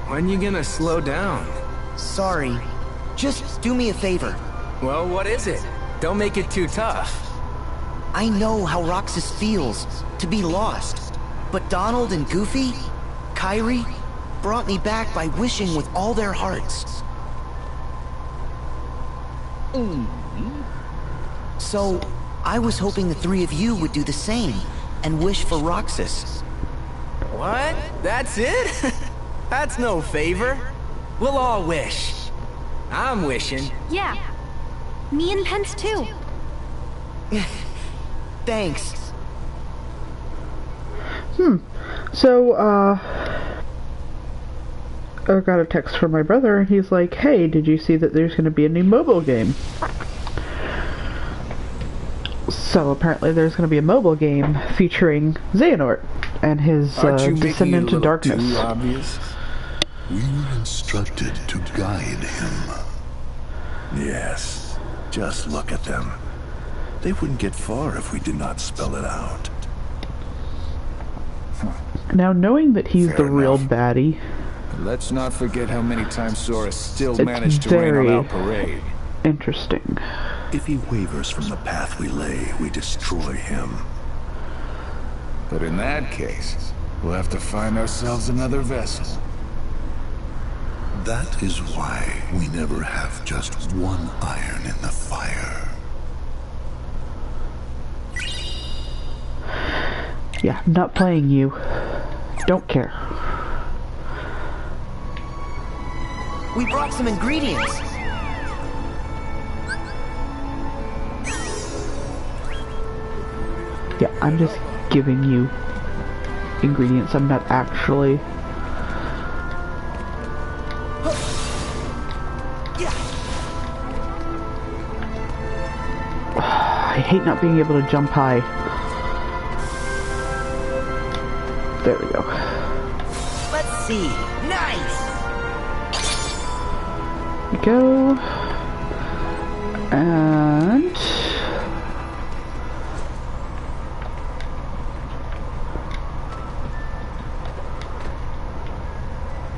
When you gonna slow down? Sorry. Just do me a favor. Well, what is it? Don't make it too tough. I know how Roxas feels, to be lost. But Donald and Goofy, Kyrie, brought me back by wishing with all their hearts. So, I was hoping the three of you would do the same, and wish for Roxas. What? That's it? That's no favor. We'll all wish. I'm wishing. Yeah. Me and Pence too. Thanks. So, I got a text from my brother, and he's like, hey, did you see that there's going to be a new mobile game? So, apparently there's going to be a mobile game featuring Xehanort and his descent into darkness. Too obvious? We were instructed to guide him. Yes, just look at them. They wouldn't get far if we did not spell it out. Now, knowing that he's the real baddie, let's not forget how many times Sora still it's managed to rain on very our parade. interesting. If he wavers from the path we lay, we destroy him. But in that case, we'll have to find ourselves another vessel. That is why we never have just one iron in the fire. Yeah, I'm not playing you. Don't care. We brought some ingredients. Yeah, I'm just giving you ingredients. I'm not actually... I hate not being able to jump high. There we go. Let's see. Nice! There we go. And...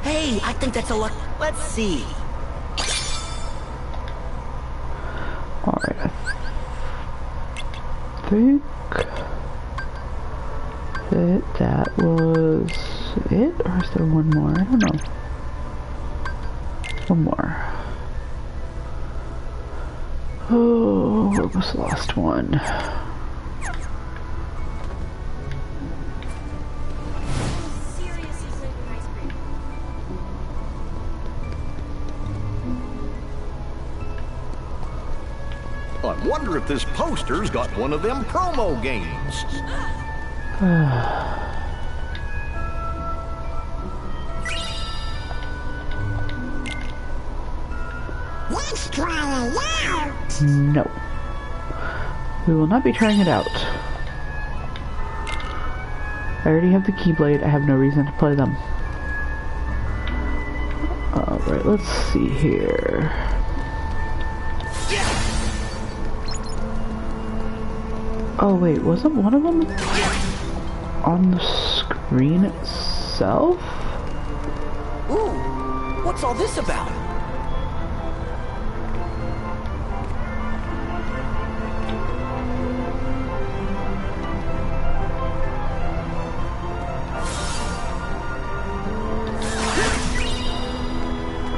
Hey, I think that's a luck. Let's see. Alright, I think that was it, or is there one more? I don't know. One more. Oh, what was the last one? I wonder if this poster's got one of them promo games. Let's try it out. No. We will not be trying it out. I already have the Keyblade. I have no reason to play them. Alright, let's see here. Oh wait, wasn't one of them on the screen itself? Ooh, what's all this about?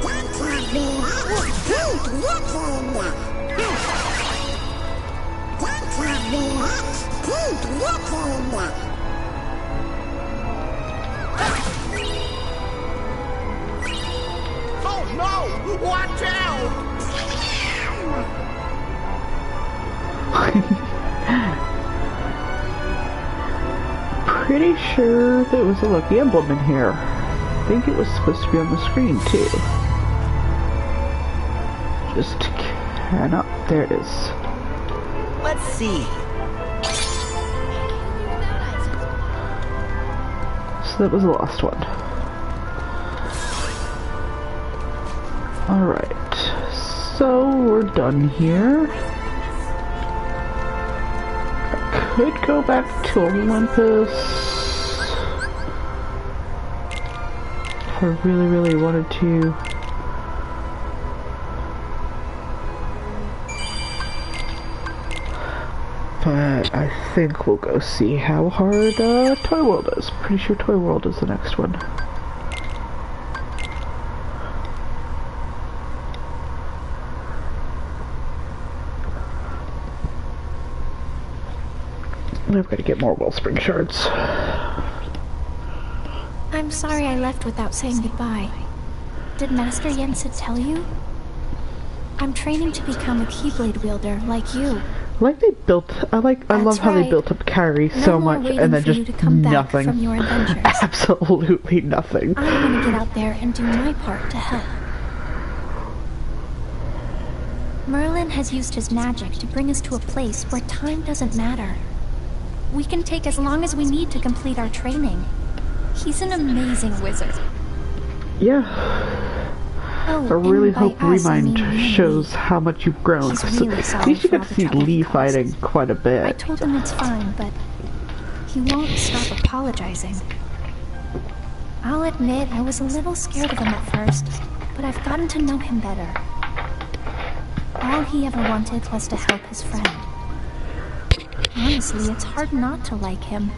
That can't be it. It's pink looking. pretty sure there was a lucky emblem in here. I think it was supposed to be on the screen too. Just cannot. There it is. Let's see. So that was the last one. Alright. So we're done here. I could go back to Olympus if I really, really wanted to. But I think we'll go see how hard Toy World is. Pretty sure Toy World is the next one. And I've got to get more Wellspring shards. I'm sorry I left without saying goodbye. Did Master Yensid tell you? I'm training to become a Keyblade wielder like you. I like they built. I love how they built up Kairi so much, and then just nothing. From your adventures. Absolutely nothing. I want to get out there and do my part to help. Merlin has used his magic to bring us to a place where time doesn't matter. We can take as long as we need to complete our training. He's an amazing wizard. Yeah. Oh, I really hope Remind shows how much you've grown. Really at least you get to see Lee fighting quite a bit. I told him it's fine, but he won't stop apologizing. I'll admit I was a little scared of him at first, but I've gotten to know him better. All he ever wanted was to help his friend. Honestly, it's hard not to like him.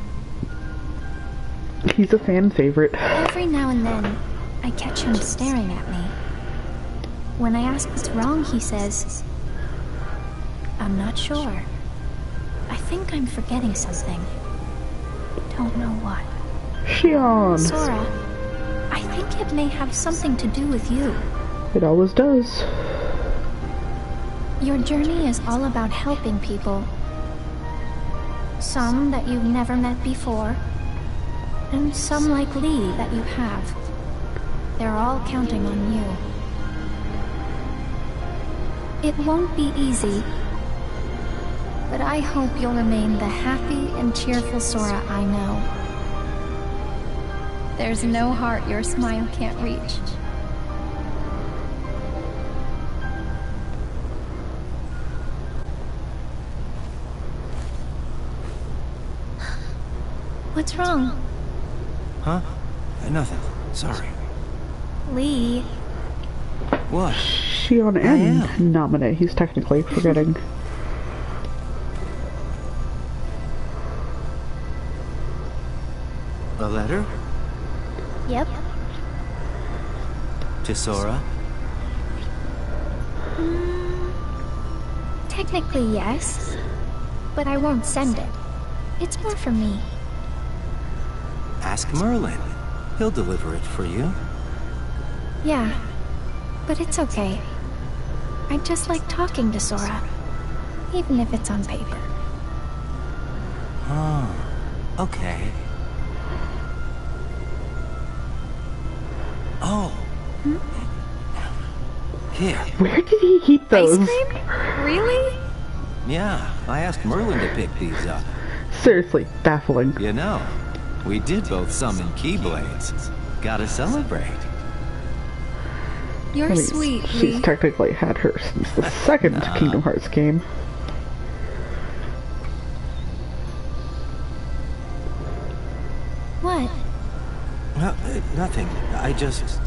He's a fan favorite. Every now and then, I catch him staring at me. When I ask what's wrong, he says, "I'm not sure. I think I'm forgetting something. Don't know what." Shion! Sora, I think it may have something to do with you. It always does. Your journey is all about helping people. Some that you've never met before, and some like Lee that you have. They're all counting on you. It won't be easy, but I hope you'll remain the happy and cheerful Sora I know. There's no heart your smile can't reach. What's wrong? Huh? Nothing. Sorry. Lee. What? Shion and Namine, he's technically forgetting. A letter? Yep. To Sora? Technically, yes. But I won't send it. It's more for me. Ask Merlin. He'll deliver it for you. Yeah, but it's okay. I just like talking to Sora, even if it's on paper. Oh, okay. Oh. Here. Where did he keep those? Ice cream? Really? Yeah, I asked Merlin to pick these up. Seriously, baffling. You know, we did both summon Keyblades. Gotta celebrate. You're sweet, She's Lee. technically had her since the second Kingdom Hearts game. What? Nothing. I just...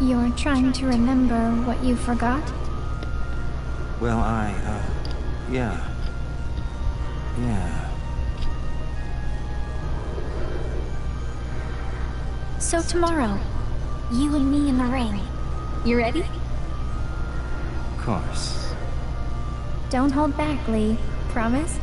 You're trying to remember what you forgot? Well, yeah. So tomorrow, you and me in the ring. You ready? Of course. Don't hold back, Lee. Promise?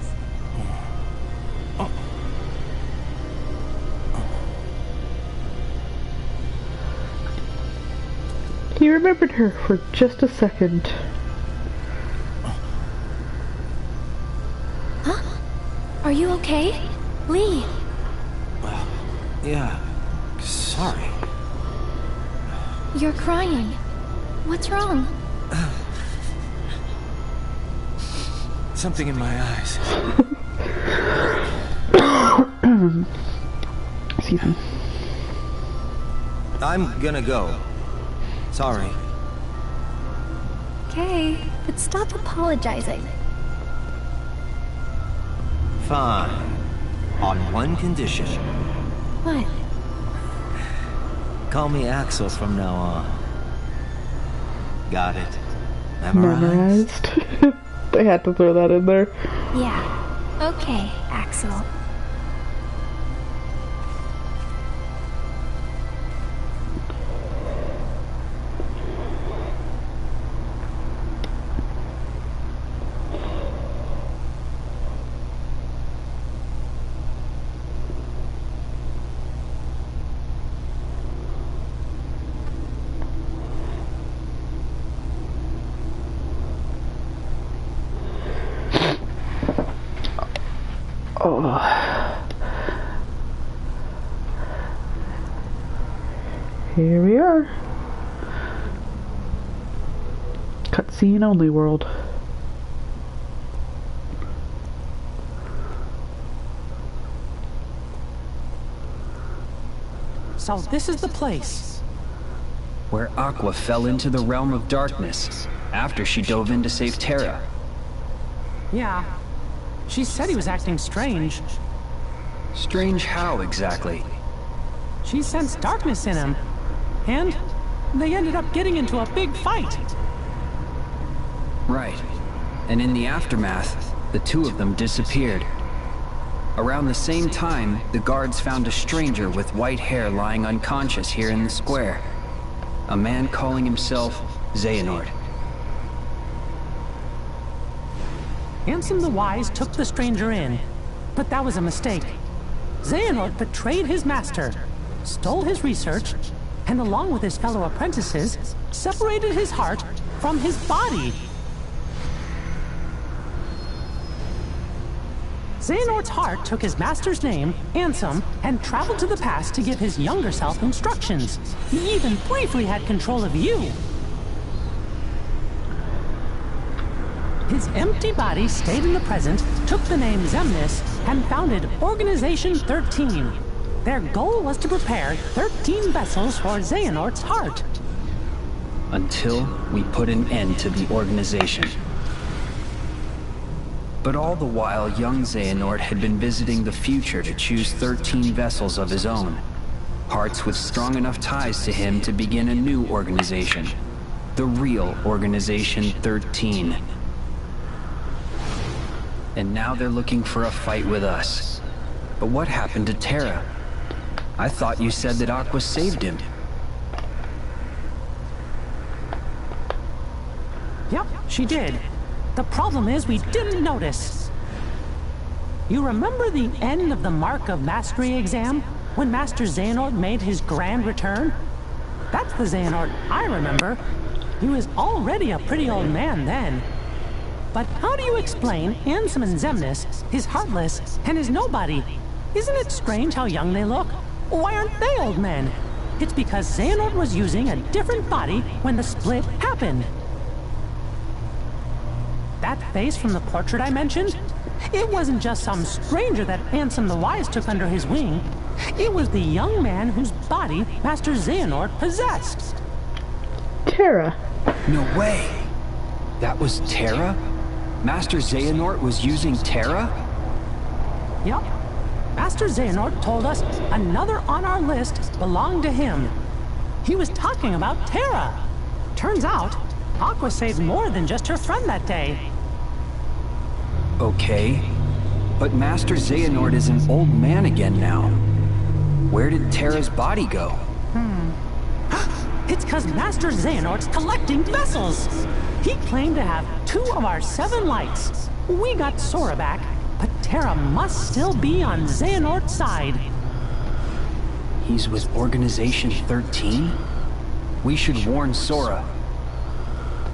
He remembered her for just a second. Huh? Are you okay? Lee! Well, yeah. Sorry. You're crying. What's wrong? Something in my eyes. Excuse me. I'm gonna go. Sorry. Okay, but stop apologizing. Fine. On one condition. What? Call me Axel from now on. Got it. Memorized? Memorized. They had to throw that in there. Yeah. Okay, Axel. Oh. Here we are. Cutscene only world. So this is the place where Aqua fell into the realm of darkness after she dove in to save Terra. Yeah. She said he was acting strange. Strange how, exactly? She sensed darkness in him. And they ended up getting into a big fight. Right. And in the aftermath, the two of them disappeared. Around the same time, the guards found a stranger with white hair lying unconscious here in the square. A man calling himself Xehanort. Ansem the Wise took the stranger in, but that was a mistake. Xehanort betrayed his master, stole his research, and along with his fellow apprentices, separated his heart from his body. Xehanort's heart took his master's name, Ansem, and traveled to the past to give his younger self instructions. He even briefly had control of you. His empty body stayed in the present, took the name Xemnas, and founded Organization 13. Their goal was to prepare 13 vessels for Xehanort's heart. Until we put an end to the organization. But all the while, young Xehanort had been visiting the future to choose 13 vessels of his own. Hearts with strong enough ties to him to begin a new organization. The real Organization 13. And now they're looking for a fight with us. But what happened to Terra? I thought you said that Aqua saved him. Yep, she did. The problem is we didn't notice. You remember the end of the Mark of Mastery exam? When Master Xehanort made his grand return? That's the Xehanort I remember. He was already a pretty old man then. But how do you explain Ansem and Xemnas, his Heartless, and his Nobody? Isn't it strange how young they look? Why aren't they old men? It's because Xehanort was using a different body when the split happened. That face from the portrait I mentioned? It wasn't just some stranger that Ansem the Wise took under his wing. It was the young man whose body Master Xehanort possessed. Terra. No way! That was Terra? Master Xehanort was using Terra? Yup. Master Xehanort told us another on our list belonged to him. He was talking about Terra. Turns out, Aqua saved more than just her friend that day. Okay, but Master Xehanort is an old man again now. Where did Terra's body go? It's cause Master Xehanort's collecting vessels! He claimed to have 2 of our 7 lights. We got Sora back, but Terra must still be on Xehanort's side. He's with Organization 13? We should warn Sora.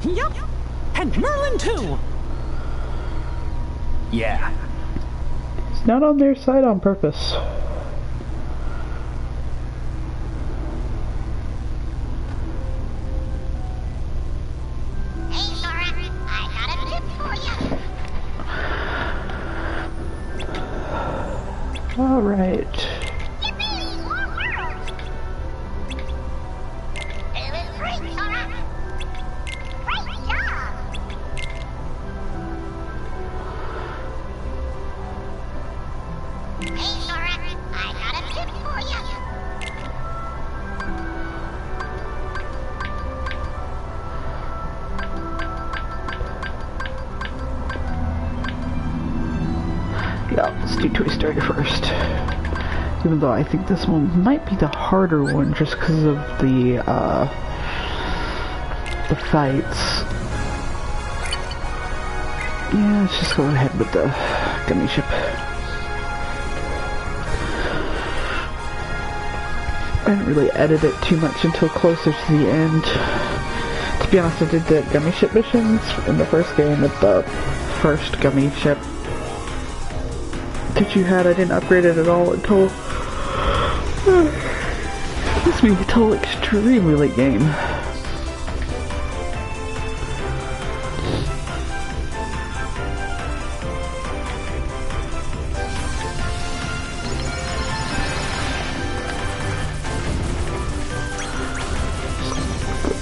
Yup! And Merlin too! Yeah. not on their side on purpose. Hey, Sora, I got a tip for you. All right. Yippee! More worlds! It was great, Sora! Great job! Hey, Sora, I got a tip for you. Yeah, let's do Toy Story first. Even though I think this one might be the harder one just because of the fights. Yeah, let's just go ahead with the gummy ship. I didn't really edit it too much until closer to the end. To be honest, I did the gummy ship missions in the first game with the first gummy ship that you had. I didn't upgrade it at all until until extremely late game. Go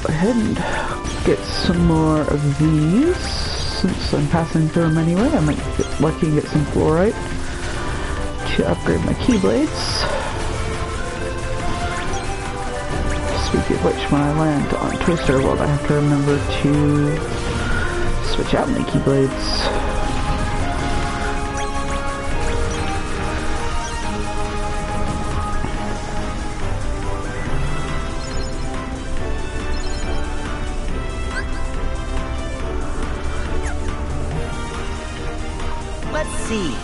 ahead and get some more of these. Since I'm passing through them anyway, I might get lucky and get some fluorite to upgrade my keyblades. Speaking of which, when I land on Toy Story World, I have to remember to switch out my keyblades. Let's see.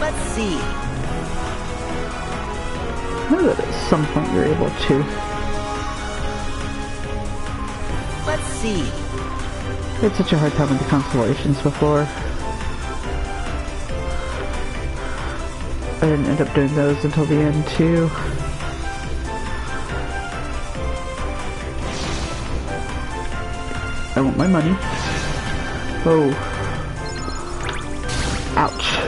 Let's see. I know that at some point you're able to. Let's see. I had such a hard time with the constellations before. I didn't end up doing those until the end too. I want my money. Oh. Ouch.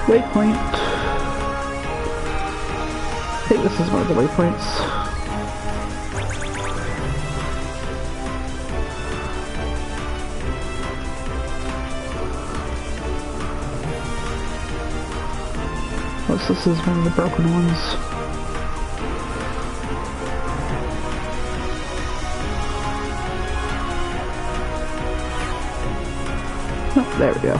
Waypoint. I think this is one of the waypoints. What's this is one of the broken ones. Oh, there we go.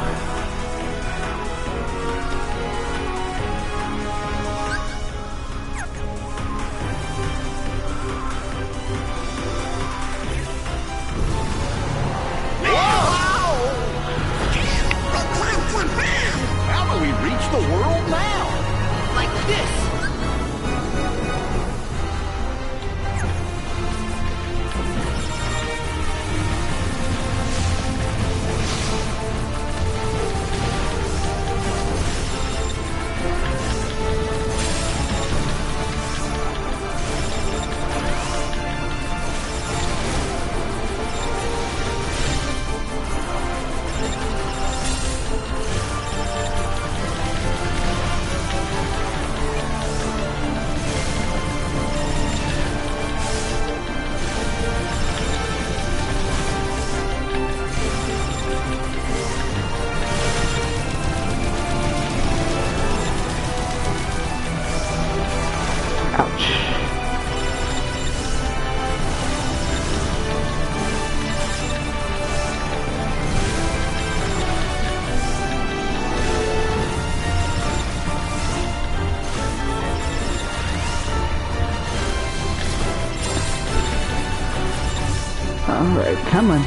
Alright, come on.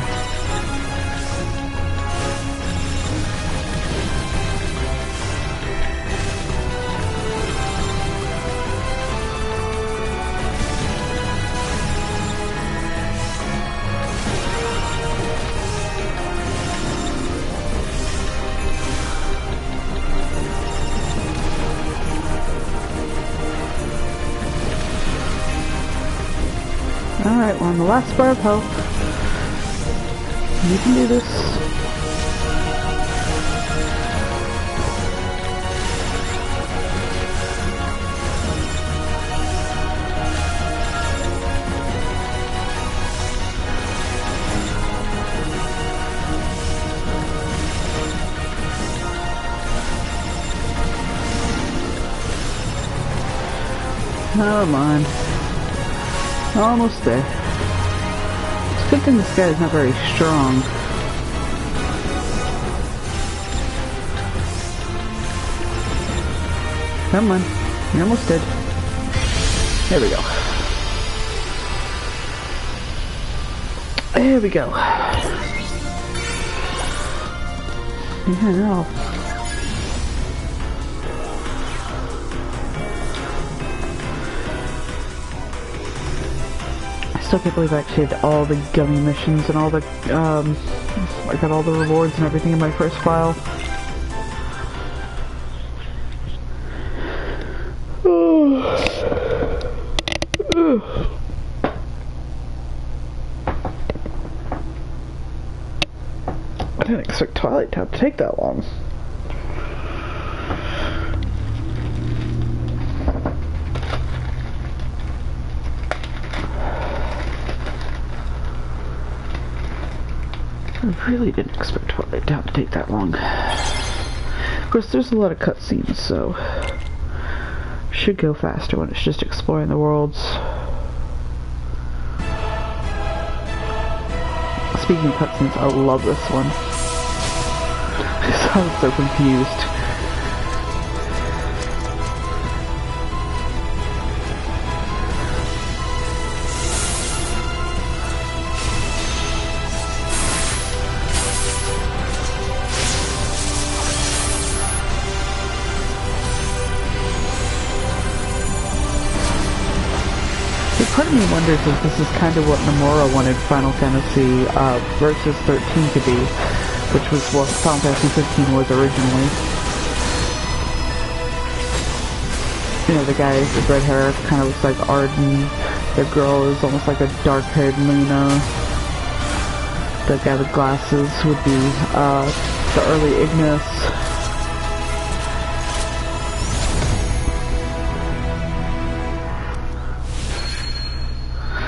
Alright, we're on the last bar of health. You can do this. Come on. Almost there. It's a good thing this guy is not very strong. Come on. You're almost dead. There we go. There we go. Yeah, no. I still can't believe I actually did all the gummy missions and all the, I got all the rewards and everything in my first file. I didn't expect Twilight Town to take that long. I really didn't expect Twilight Town to take that long. Of course, there's a lot of cutscenes, so should go faster when it's just exploring the worlds. Speaking of cutscenes, I love this one. I was so confused. Part of me wonders if this is kind of what Nomura wanted Final Fantasy Versus 13 to be, which was what Final Fantasy 15 was originally. You know, the guy with red hair kind of looks like Arden. The girl is almost like a dark-haired Luna. The guy with glasses would be the early Ignis.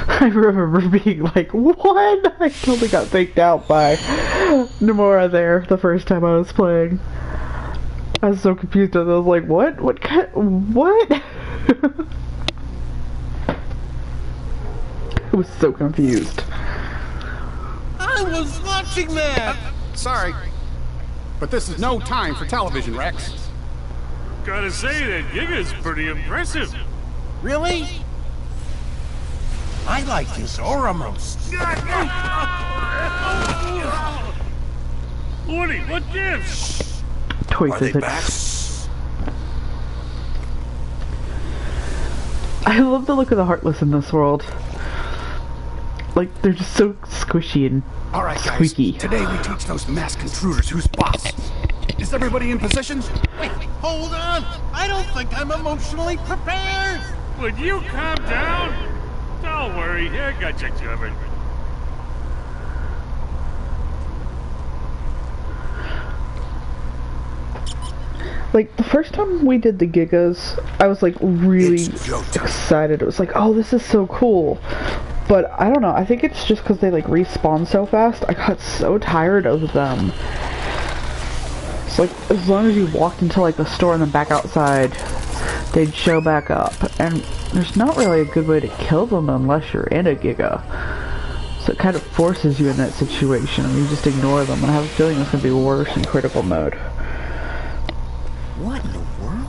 I remember being like, what? I totally got faked out by Nomura there the first time I was playing. I was so confused. I was like, what? What kind? What? I was so confused. I was watching that! Sorry, but this is no time for television, Rex. Gotta say, that Giga's pretty impressive. Really? I like his aura most. Woody, what gives? Toy physics. I love the look of the Heartless in this world. Like, they're just so squishy and Alright, guys. squeaky. Today we teach those masked intruders who's boss. Is everybody in position? Wait, hold on. I don't think I'm emotionally prepared. Would you calm down? Don't worry, I got you covered. Like, the first time we did the Gigas, I was like really excited. It was like, oh, this is so cool. But I don't know, I think it's just because they like respawn so fast. I got so tired of them. It's like, as long as you walked into like the store and then back outside, they'd show back up. And there's not really a good way to kill them unless you're in a Giga. So it kind of forces you in that situation and you just ignore them. And I have a feeling it's going to be worse in critical mode. What in the world?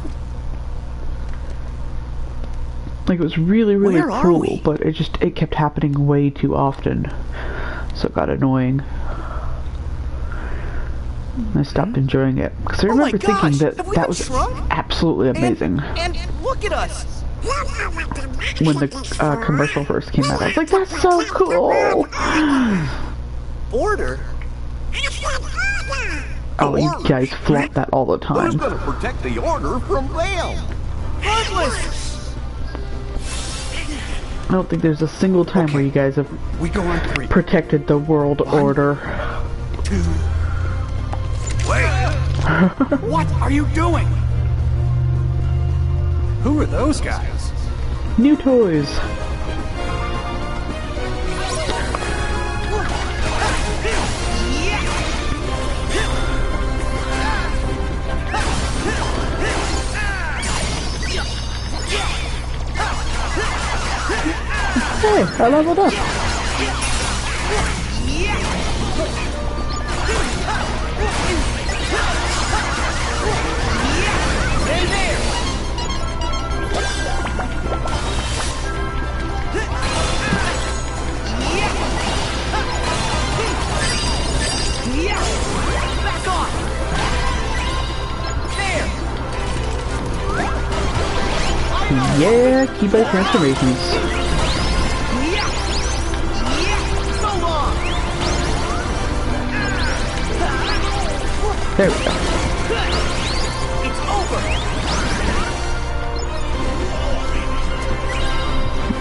Like, it was really, really cool, but it kept happening way too often. So also got annoying. I stopped enjoying it because I remember thinking that that was absolutely amazing. And look at us! When the commercial first came out, I was like, that's so cool! Order? Oh, you guys flaunt that all the time. Who's gonna protect the order from them? Heartless! I don't think there's a single time where you guys have protected the world order. 2. Wait! What are you doing? Who are those guys? New toys. Hey, I leveled up. Back off! There! Yeah, keyblade transformations. So long! There we go. It's over!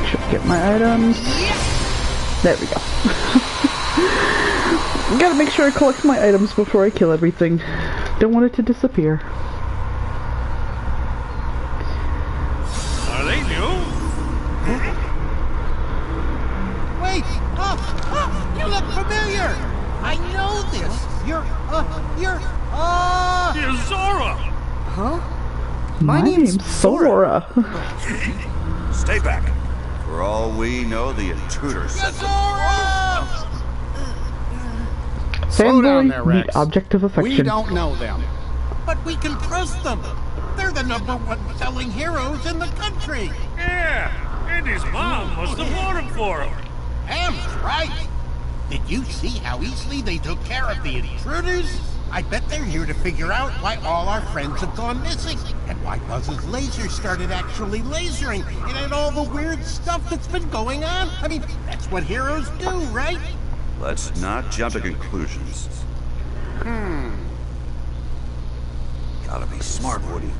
Should get my items. There we go. Gotta make sure I collect my items before I kill everything. Don't want it to disappear. Are they new? Wait! You look familiar! I know this! You're Zora! Huh? My name's Sora. Stay back. For all we know, the intruders. Slow down Fanboy, there, neat Rex. object of affection. We don't know them. But we can trust them! They're the #1 selling heroes in the country! Yeah, and his mom must have voted for him. Ham's right! Did you see how easily they took care of the intruders? I bet they're here to figure out why all our friends have gone missing, and why Buzz's laser started actually lasering, and all the weird stuff that's been going on. I mean, that's what heroes do, right? Let's not jump to conclusions. Gotta be smart, Woody.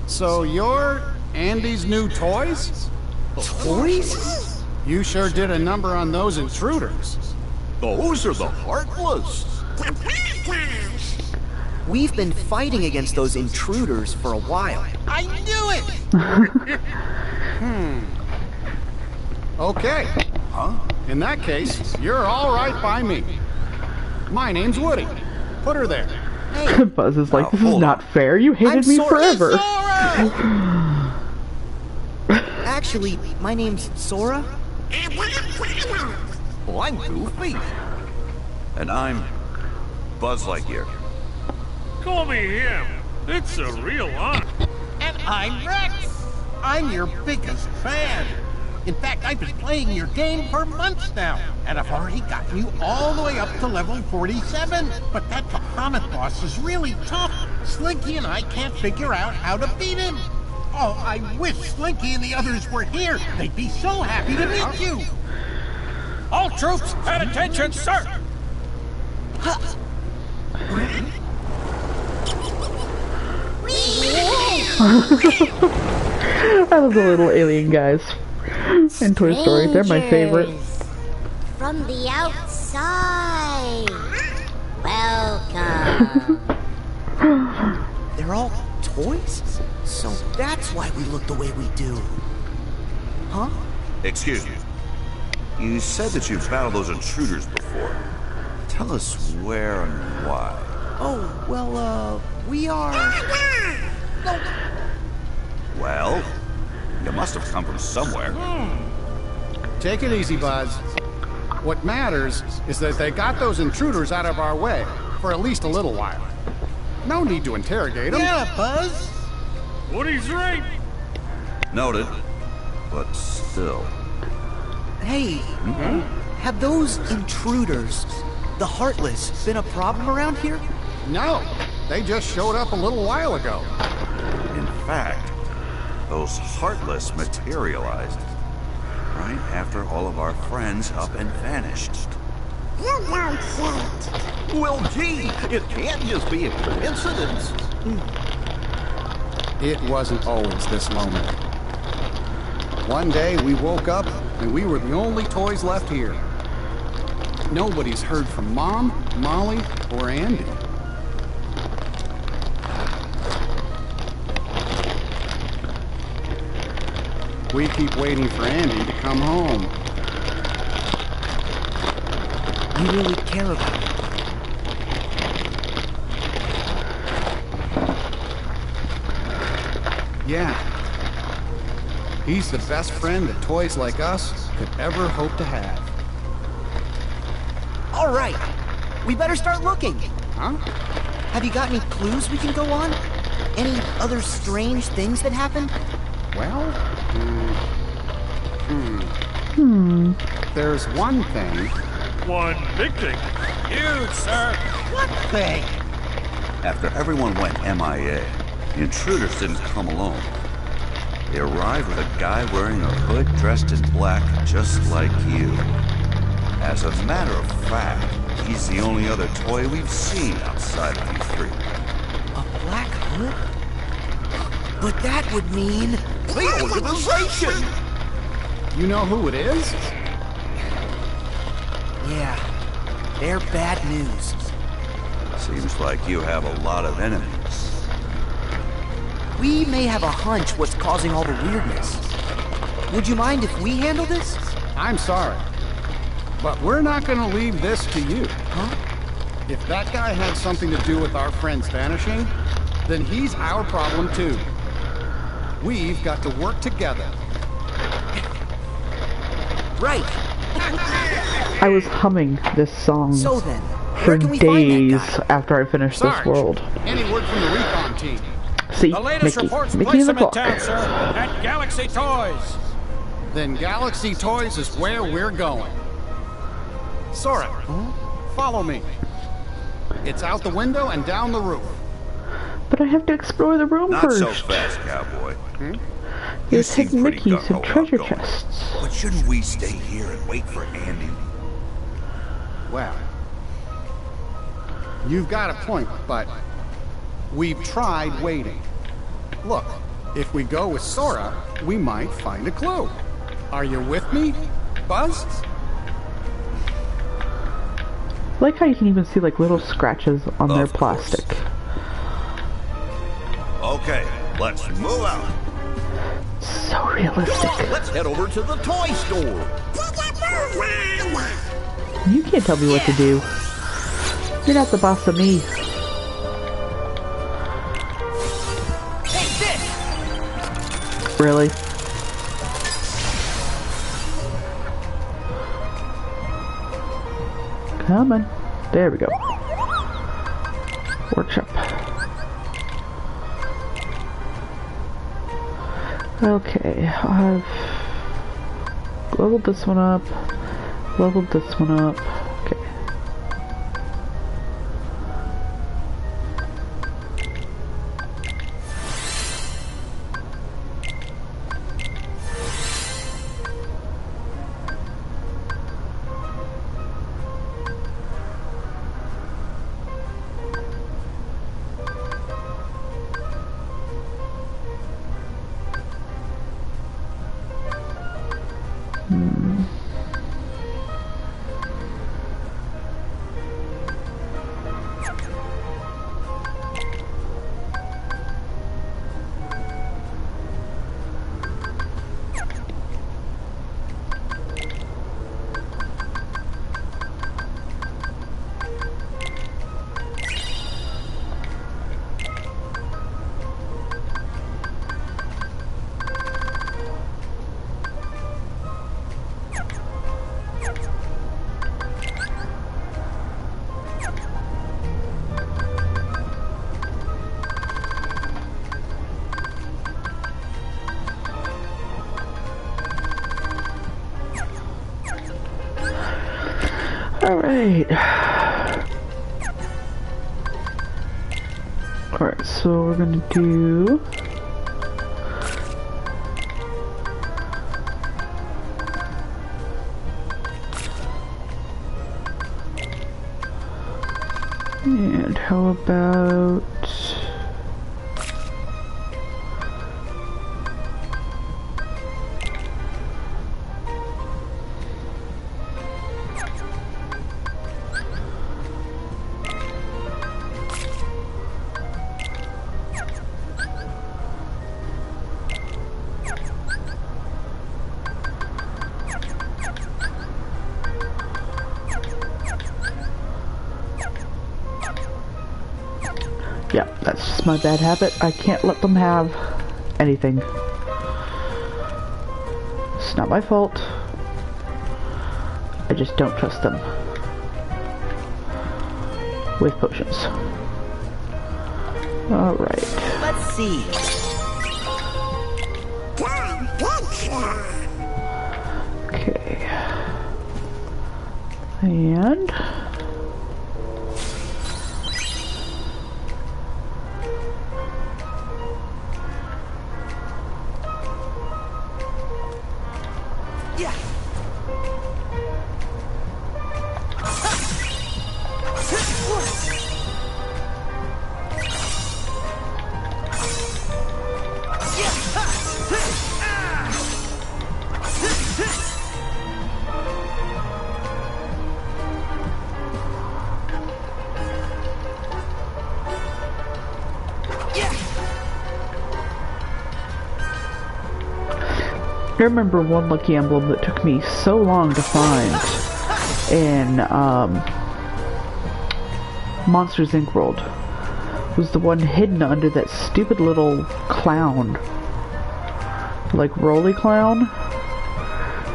So you're Andy's new toys? Toys? You sure did a number on those intruders. Those are the Heartless. We've been fighting against those intruders for a while. I knew it! Okay. Huh? In that case, you're all right by me. My name's Woody. Put her there. Buzz is like, this is not fair. You hated me forever. Actually, my name's Sora. Well, I'm Goofy. And I'm Buzz Lightyear. Call me him. It's a real honor. And I'm Rex. I'm your biggest fan. In fact, I've been playing your game for months now, and I've already gotten you all the way up to level 47. But that Bahamut boss is really tough. Slinky and I can't figure out how to beat him. Oh, I wish Slinky and the others were here. They'd be so happy to meet you. All troops at attention, sir. I love the little alien guys in Toy Story. They're my favorite. From the outside. Welcome. They're all toys? So that's why we look the way we do. Huh? Excuse me. You said that you've battled those intruders before. Tell us where and why. Oh, well, we are... No. Well, you must have come from somewhere. Take it easy, Buzz. What matters is that they got those intruders out of our way for at least a little while. No need to interrogate them. Yeah, Buzz. Woody's right. Noted. But still. Hey, Have those intruders, the Heartless, been a problem around here? No, they just showed up a little while ago. In fact, those Heartless materialized right after all of our friends up and vanished. You don't say it. Well, gee, it can't just be a coincidence. It wasn't always this lonely. One day we woke up and we were the only toys left here. Nobody's heard from Mom, Molly, or Andy. We keep waiting for Andy to come home. You really care about him. Yeah. He's the best friend that toys like us could ever hope to have. All right, we better start looking. Huh? Have you got any clues we can go on? Any other strange things that happened? Well, there's one thing. One big thing. Huge, sir. What thing? After everyone went MIA, the intruders didn't come alone. They arrived with a guy wearing a hood dressed in black, just like you. As a matter of fact, he's the only other toy we've seen outside of you three. A black hood? But that would mean... The organization! You know who it is? Yeah, they're bad news. Seems like you have a lot of enemies. We may have a hunch what's causing all the weirdness. Would you mind if we handle this? I'm sorry, but we're not going to leave this to you. Huh? If that guy had something to do with our friends vanishing, then he's our problem too. We've got to work together. Right. I was humming this song So then, for where can we find that days guy? after I finished this Sarge, world. any word from the recon team? See, The latest reports Mickey place in the him in clock. town, sir, at Galaxy Toys. Then Galaxy Toys is where we're going. Sora, follow me. It's out the window and down the roof. But I have to explore the room Not first. so fast, cowboy. There's seem hidden pretty Mickeys and gung-ho treasure outgoing. chests. But shouldn't we stay here and wait for Andy? Well, you've got a point, but we've tried waiting. Look, if we go with Sora, we might find a clue. Are you with me, Buzz? I like how you can even see like little scratches on their Of course. plastic. Okay, let's move out. So realistic. Come on, let's head over to the toy store. You can't tell me what to do. You're not the boss of me. Really? Come on. There we go. Workshop. Okay, I've leveled this one up, leveled this one up. Okay. Alright. Alright, so we're gonna do... And how about... Yeah, that's just my bad habit. I can't let them have anything. It's not my fault. I just don't trust them with potions. Alright. Let's see. Okay. And... I remember one lucky emblem that took me so long to find in Monsters Inc. World was the one hidden under that stupid little clown, like Rolly Clown.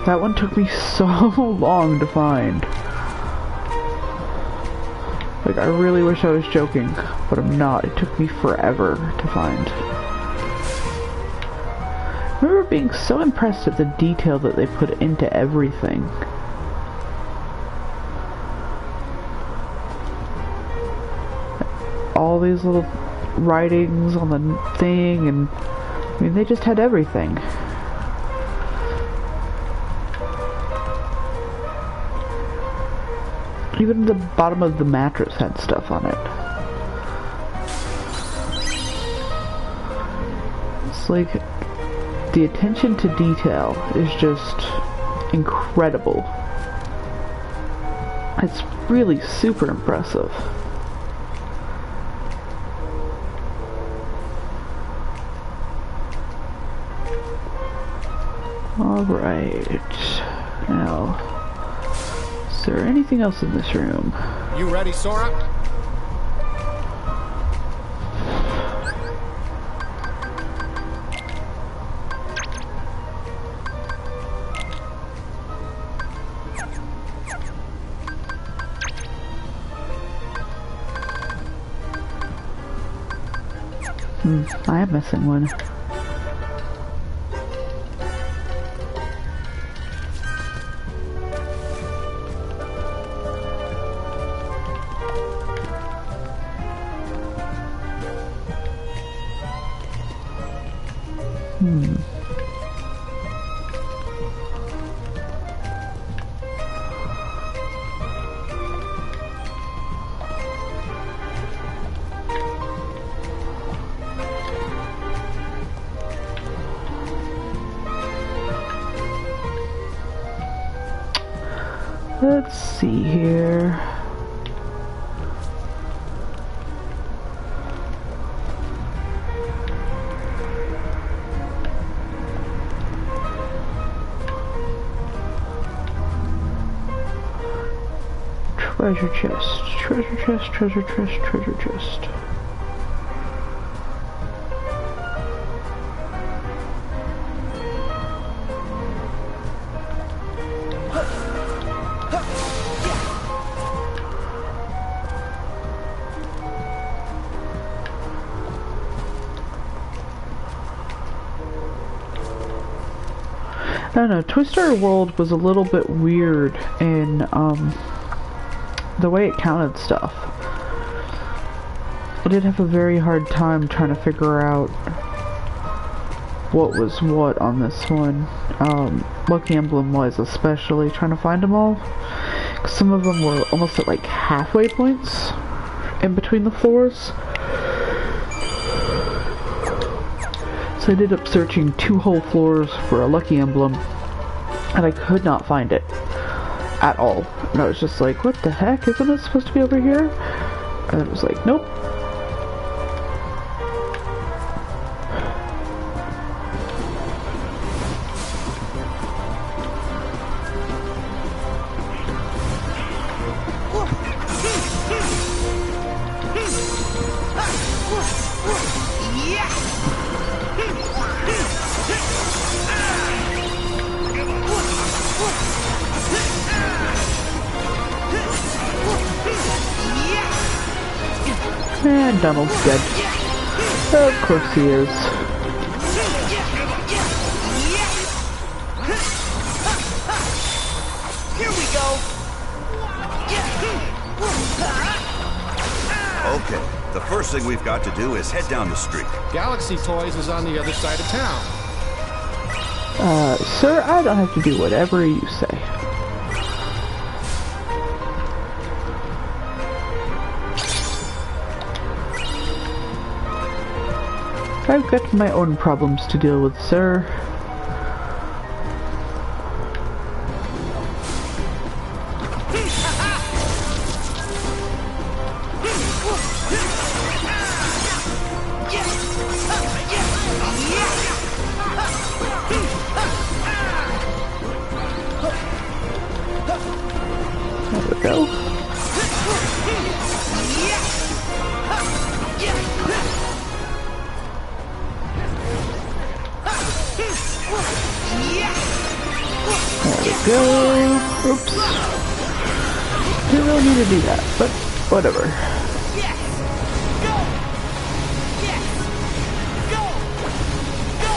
That one took me so long to find. Like, I really wish I was joking, but I'm not. It took me forever to find. I remember being so impressed at the detail that they put into everything. All these little writings on the thing, and I mean, they just had everything. Even the bottom of the mattress had stuff on it. It's like, the attention to detail is just incredible. It's really super impressive. Alright. Now, is there anything else in this room? You ready, Sora? I am missing one. Let's see here. Treasure chest, treasure chest, treasure chest, treasure chest. I don't know, Twister World was a little bit weird in the way it counted stuff. I did have a very hard time trying to figure out what was what on this one. Lucky Emblem was especially trying to find them all. Some of them were almost at like halfway points in between the floors. So I ended up searching 2 whole floors for a Lucky Emblem, and I could not find it at all. And I was just like, what the heck? Isn't it supposed to be over here? And it was like, nope. And Donald's dead. Of course he is. Here we go. Okay, the first thing we've got to do is head down the street. Galaxy Toys is on the other side of town. Sir, I don't have to do whatever you say. I've got my own problems to deal with, sir. There we go. Go. Oops. Didn't really need to do that, but whatever. Yes. Go. Yes. Go. Go.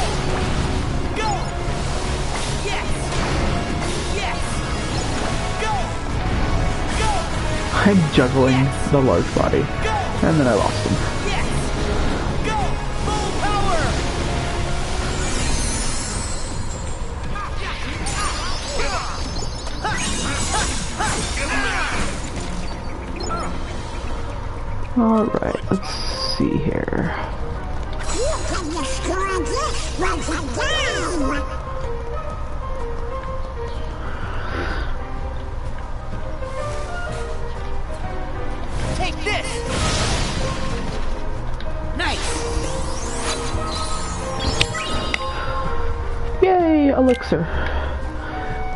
Go. Yes. Yes. Go. Go. I'm juggling the large body, and then I lost him. Yes. Go. Full power. Alright, let's see here. You can destroy this once again! Take this. Nice. Yay, elixir.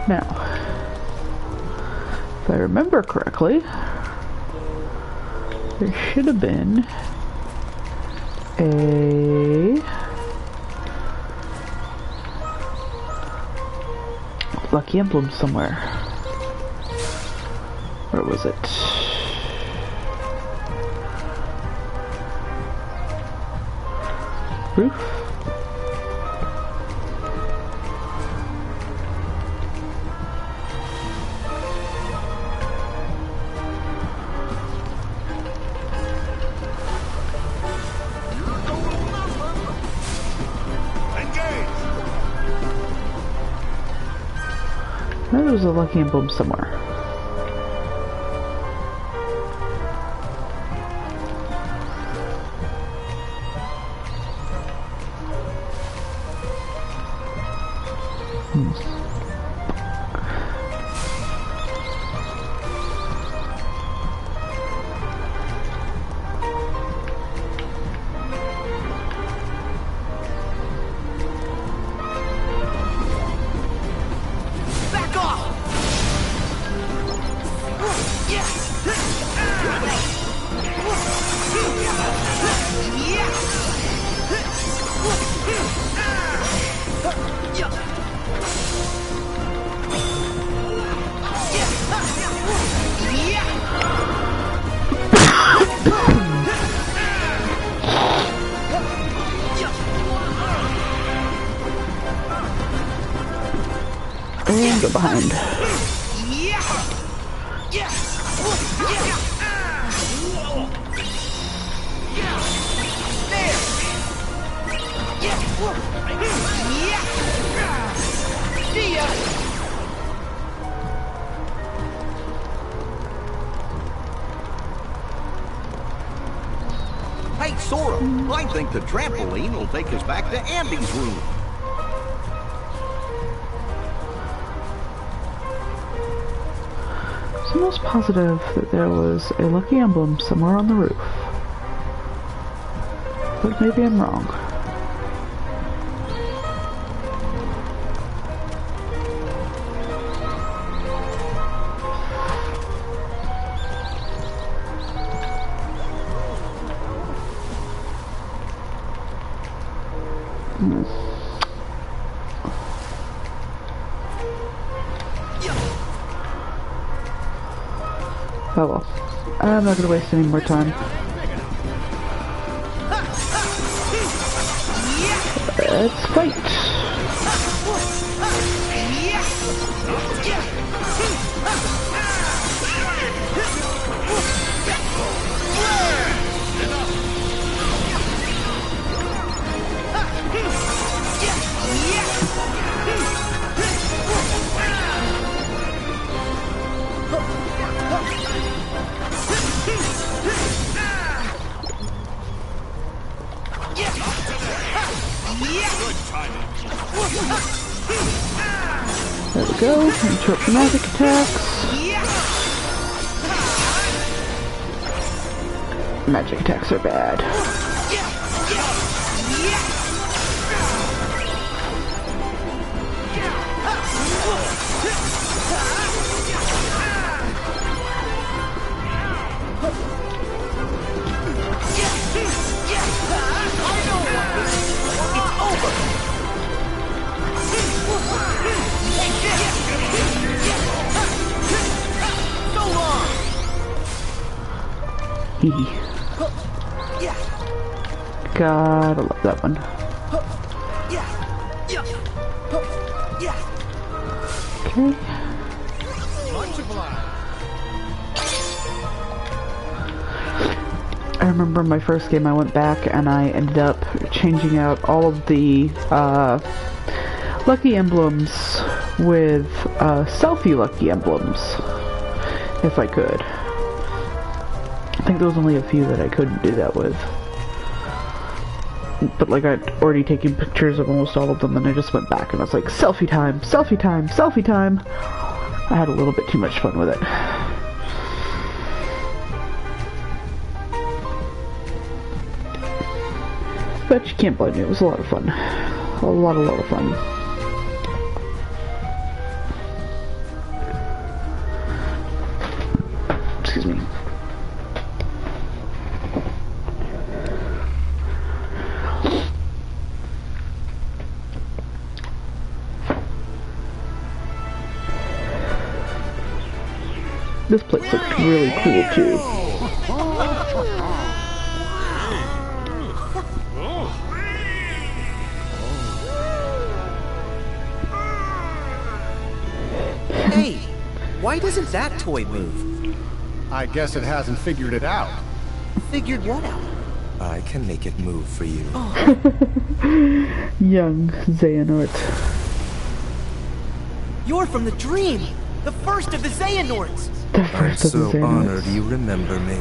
Now, if I remember correctly, there should have been a Lucky Emblem somewhere. Where was it? Roof? There was a Lucky Emblem somewhere. Back off. Yes. And go behind. Yeah. See ya! Hey, Sora, I think the trampoline will take us back to Andy's room. I'm almost positive that there was a lucky emblem somewhere on the roof. But maybe I'm wrong. Oh well. I'm not gonna waste any more time. Let's fight! There we go. Interrupt the magic attacks. Magic attacks are bad. Gotta love that one. Okay. I remember my first game I went back and I ended up changing out all of the lucky emblems with selfie lucky emblems, if I could. I think there was only a few that I couldn't do that with. But like I'd already taken pictures of almost all of them and I just went back and I was like, selfie time, selfie time, selfie time. I had a little bit too much fun with it. But you can't blame me, it was a lot of fun. A lot of fun. Excuse me. This place looks really cool too. Hey, why doesn't that toy move? I guess it hasn't figured it out. Figured what out? I can make it move for you. Young Xehanort. You're from the dream! The first of the Xehanorts! I'm so honored you remember me.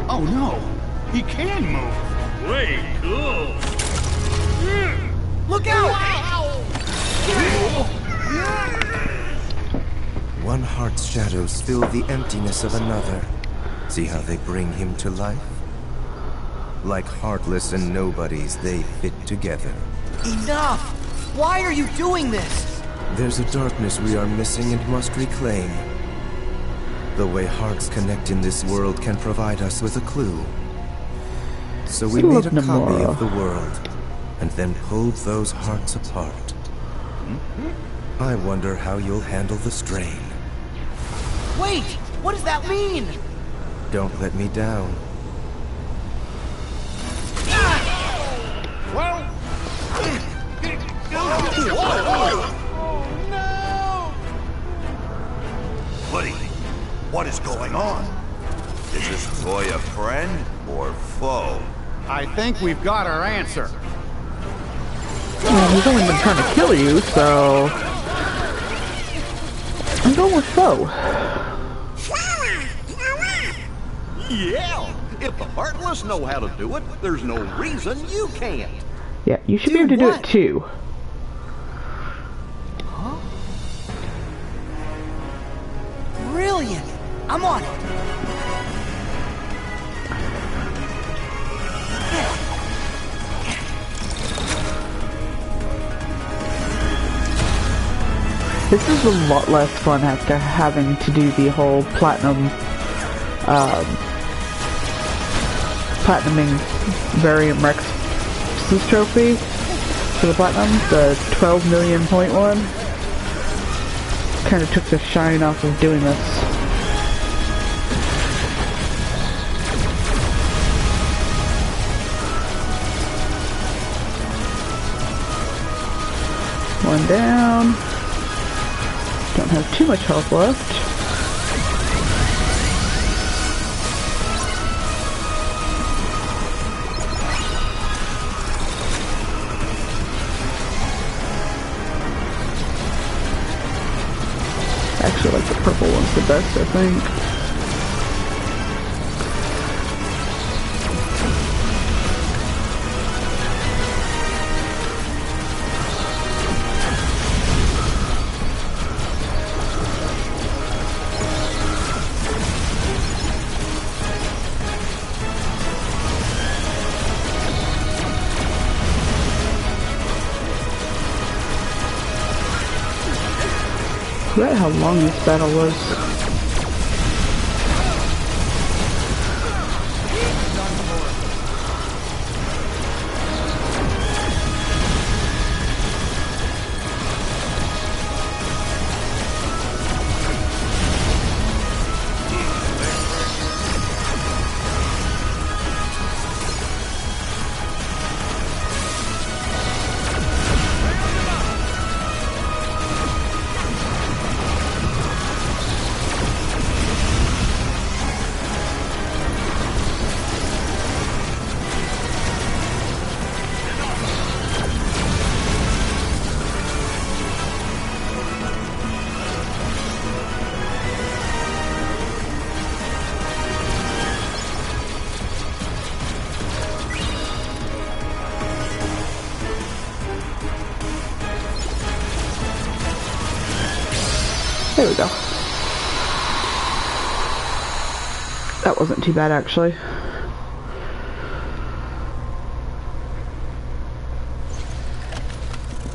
Oh no! He can move! Way cool! Look out! One heart's shadows fill the emptiness of another. See how they bring him to life? Like heartless and nobodies, they fit together. Enough! Why are you doing this? There's a darkness we are missing and must reclaim. The way hearts connect in this world can provide us with a clue. So we made a copy of the world, and then pulled those hearts apart. I wonder how you'll handle the strain. Wait! What does that mean? Don't let me down. Well... Oh, no! I think we've got our answer. Well, he's only been trying to kill you, so... I'm going with foe. Yeah! If the Heartless know how to do it, there's no reason you can't. Yeah, you should be able to do it too. Huh? Brilliant! I'm on it! This is a lot less fun after having to do the whole platinuming Varium Rex's trophy for the platinum, the 12 million point one. Kind of took the shine off of doing this. One down. Don't have too much health left. I actually like the purple one's the best, I think. I forgot how long this battle was. There we go. That wasn't too bad, actually.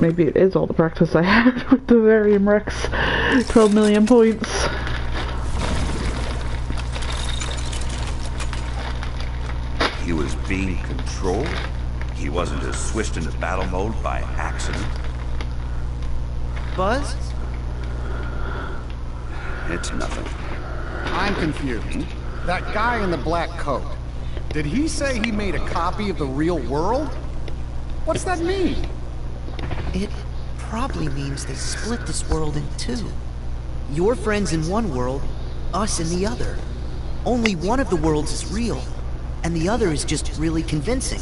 Maybe it is all the practice I had with the Varium Rex 12 million points. He was being controlled? He wasn't just switched into battle mode by accident? Buzz? It's nothing. I'm confused. That guy in the black coat, did he say he made a copy of the real world? What's that mean? It probably means they split this world in two. Your friends in one world, us in the other. Only one of the worlds is real, and the other is just really convincing.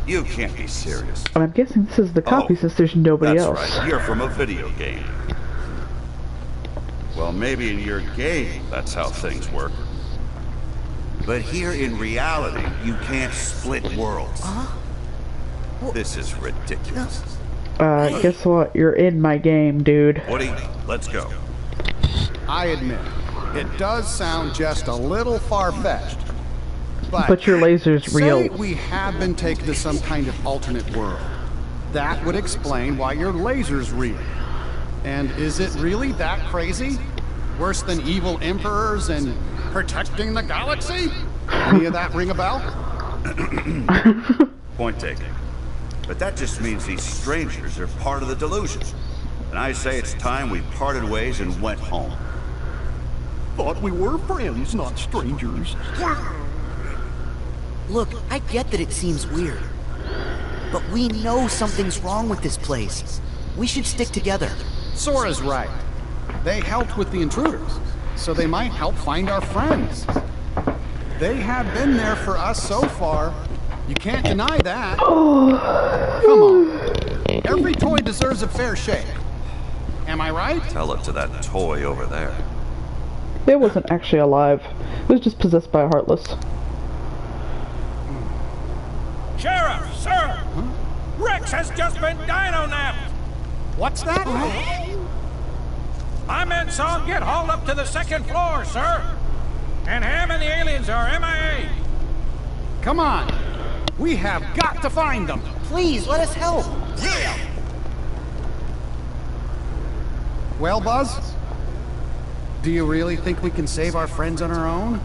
You can't be serious. And I'm guessing this is the copy since there's nobody else. That's right, you're from a video game. Well, maybe in your game, that's how things work. But here in reality, you can't split worlds. Huh? This is ridiculous. Guess what? You're in my game, dude. Woody, let's go. I admit, it does sound just a little far-fetched. But your laser's real. Say we have been taken to some kind of alternate world. That would explain why your laser's real. And is it really that crazy? Worse than evil emperors and protecting the galaxy? Any of that ring a bell? Point taken. But that just means these strangers are part of the delusion. And I say it's time we parted ways and went home. Thought we were friends, not strangers. Look, I get that it seems weird. But we know something's wrong with this place. We should stick together. Sora's right. They helped with the intruders, so they might help find our friends. They have been there for us so far. You can't deny that. Come on. Every toy deserves a fair shake. Am I right? Tell it to that toy over there. It wasn't actually alive. It was just possessed by a Heartless. Sheriff, sir! Rex has just been dino-napped! What's that? My men saw him get hauled up to the second floor, sir! And him and the aliens are MIA! Come on! We have got to find them! Please, let us help! Yeah! Well, Buzz? Do you really think we can save our friends on our own?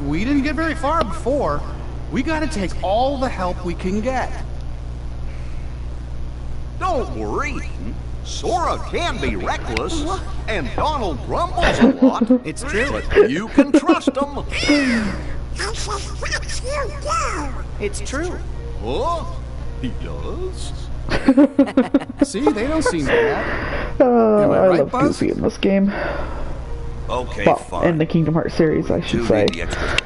We didn't get very far before. We gotta take all the help we can get. Don't worry. Sora can be reckless, and Donald grumbles a lot. It's true. But you can trust him. I suspect you do. It's true. Huh? He does? See, they don't seem bad. Oh, I right, love Buzz? Goofy in this game. Okay, Well, fine. in the Kingdom Hearts series, I should say. The extra.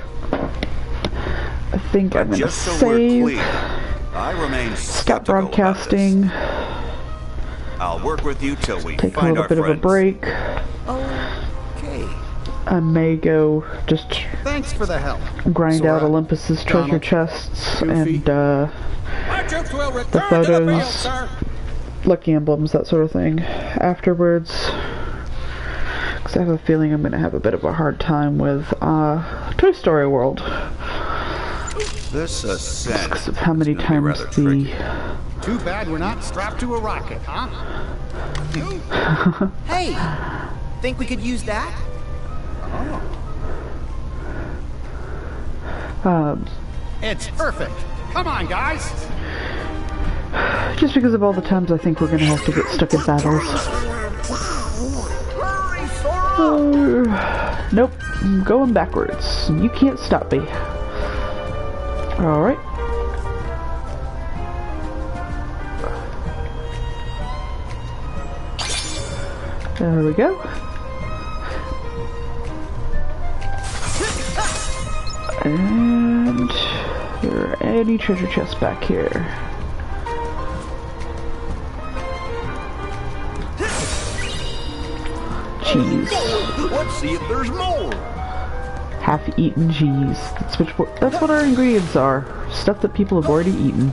I think I'm gonna Just so we're save. clear, I remain Stop skeptical about broadcasting. this. I'll work with you till we Take a find little our bit friends. of a break. Okay. I may go just Thanks for the help. grind out Sora, Olympus's treasure Donald, chests Goofy. and My troops will the return to the field, photos, sir! lucky emblems, that sort of thing afterwards. Because I have a feeling I'm going to have a bit of a hard time with Toy Story World. This ascent Because of how many is gonna be times rather the... tricky. Too bad we're not strapped to a rocket, huh? Hey! Think we could use that? It's perfect. Come on, guys. Just because of all the times I think we're going to have to get stuck in battles. Nope, I'm going backwards. You can't stop me. Alright. There we go. And there are any treasure chests back here. Cheese. Let's see if there's more. Half-eaten cheese. That's what our ingredients are. Stuff that people have already eaten.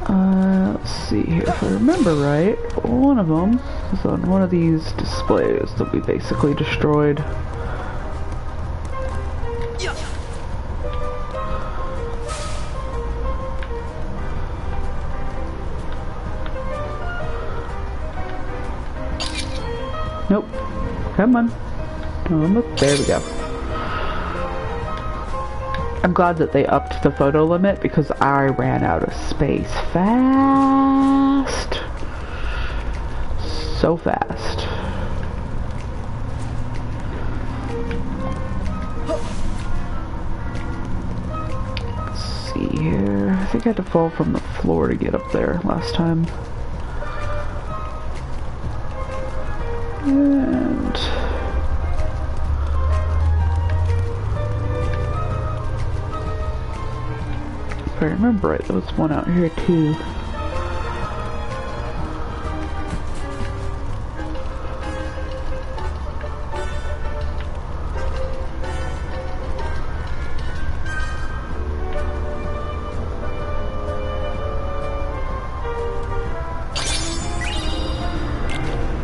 Let's see here. If I remember right, one of them was on one of these displays that we basically destroyed. Nope. Come on. There we go. I'm glad that they upped the photo limit because I ran out of space fast. So fast. Let's see here. I think I had to fall from the floor to get up there last time. And if I remember right, there was one out here too.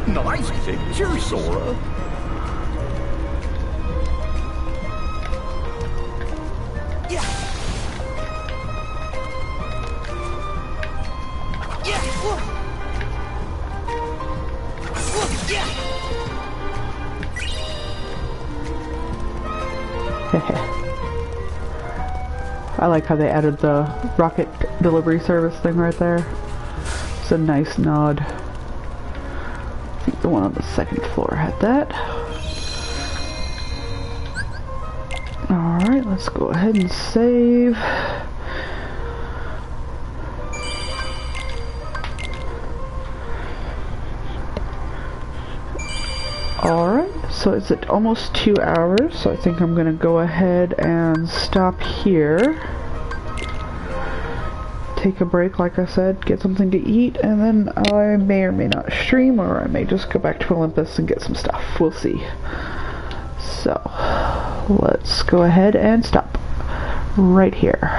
Nice picture, Sora. I like how they added the rocket delivery service thing right there. It's a nice nod. I think the one on the second floor had that. Alright, let's go ahead and save. Alright, So it's at almost 2 hours, so I think I'm gonna go ahead and stop here. Take a break, like I said, get something to eat, and then I may or may not stream, or I may just go back to Olympus and get some stuff. We'll see. So, let's go ahead and stop right here.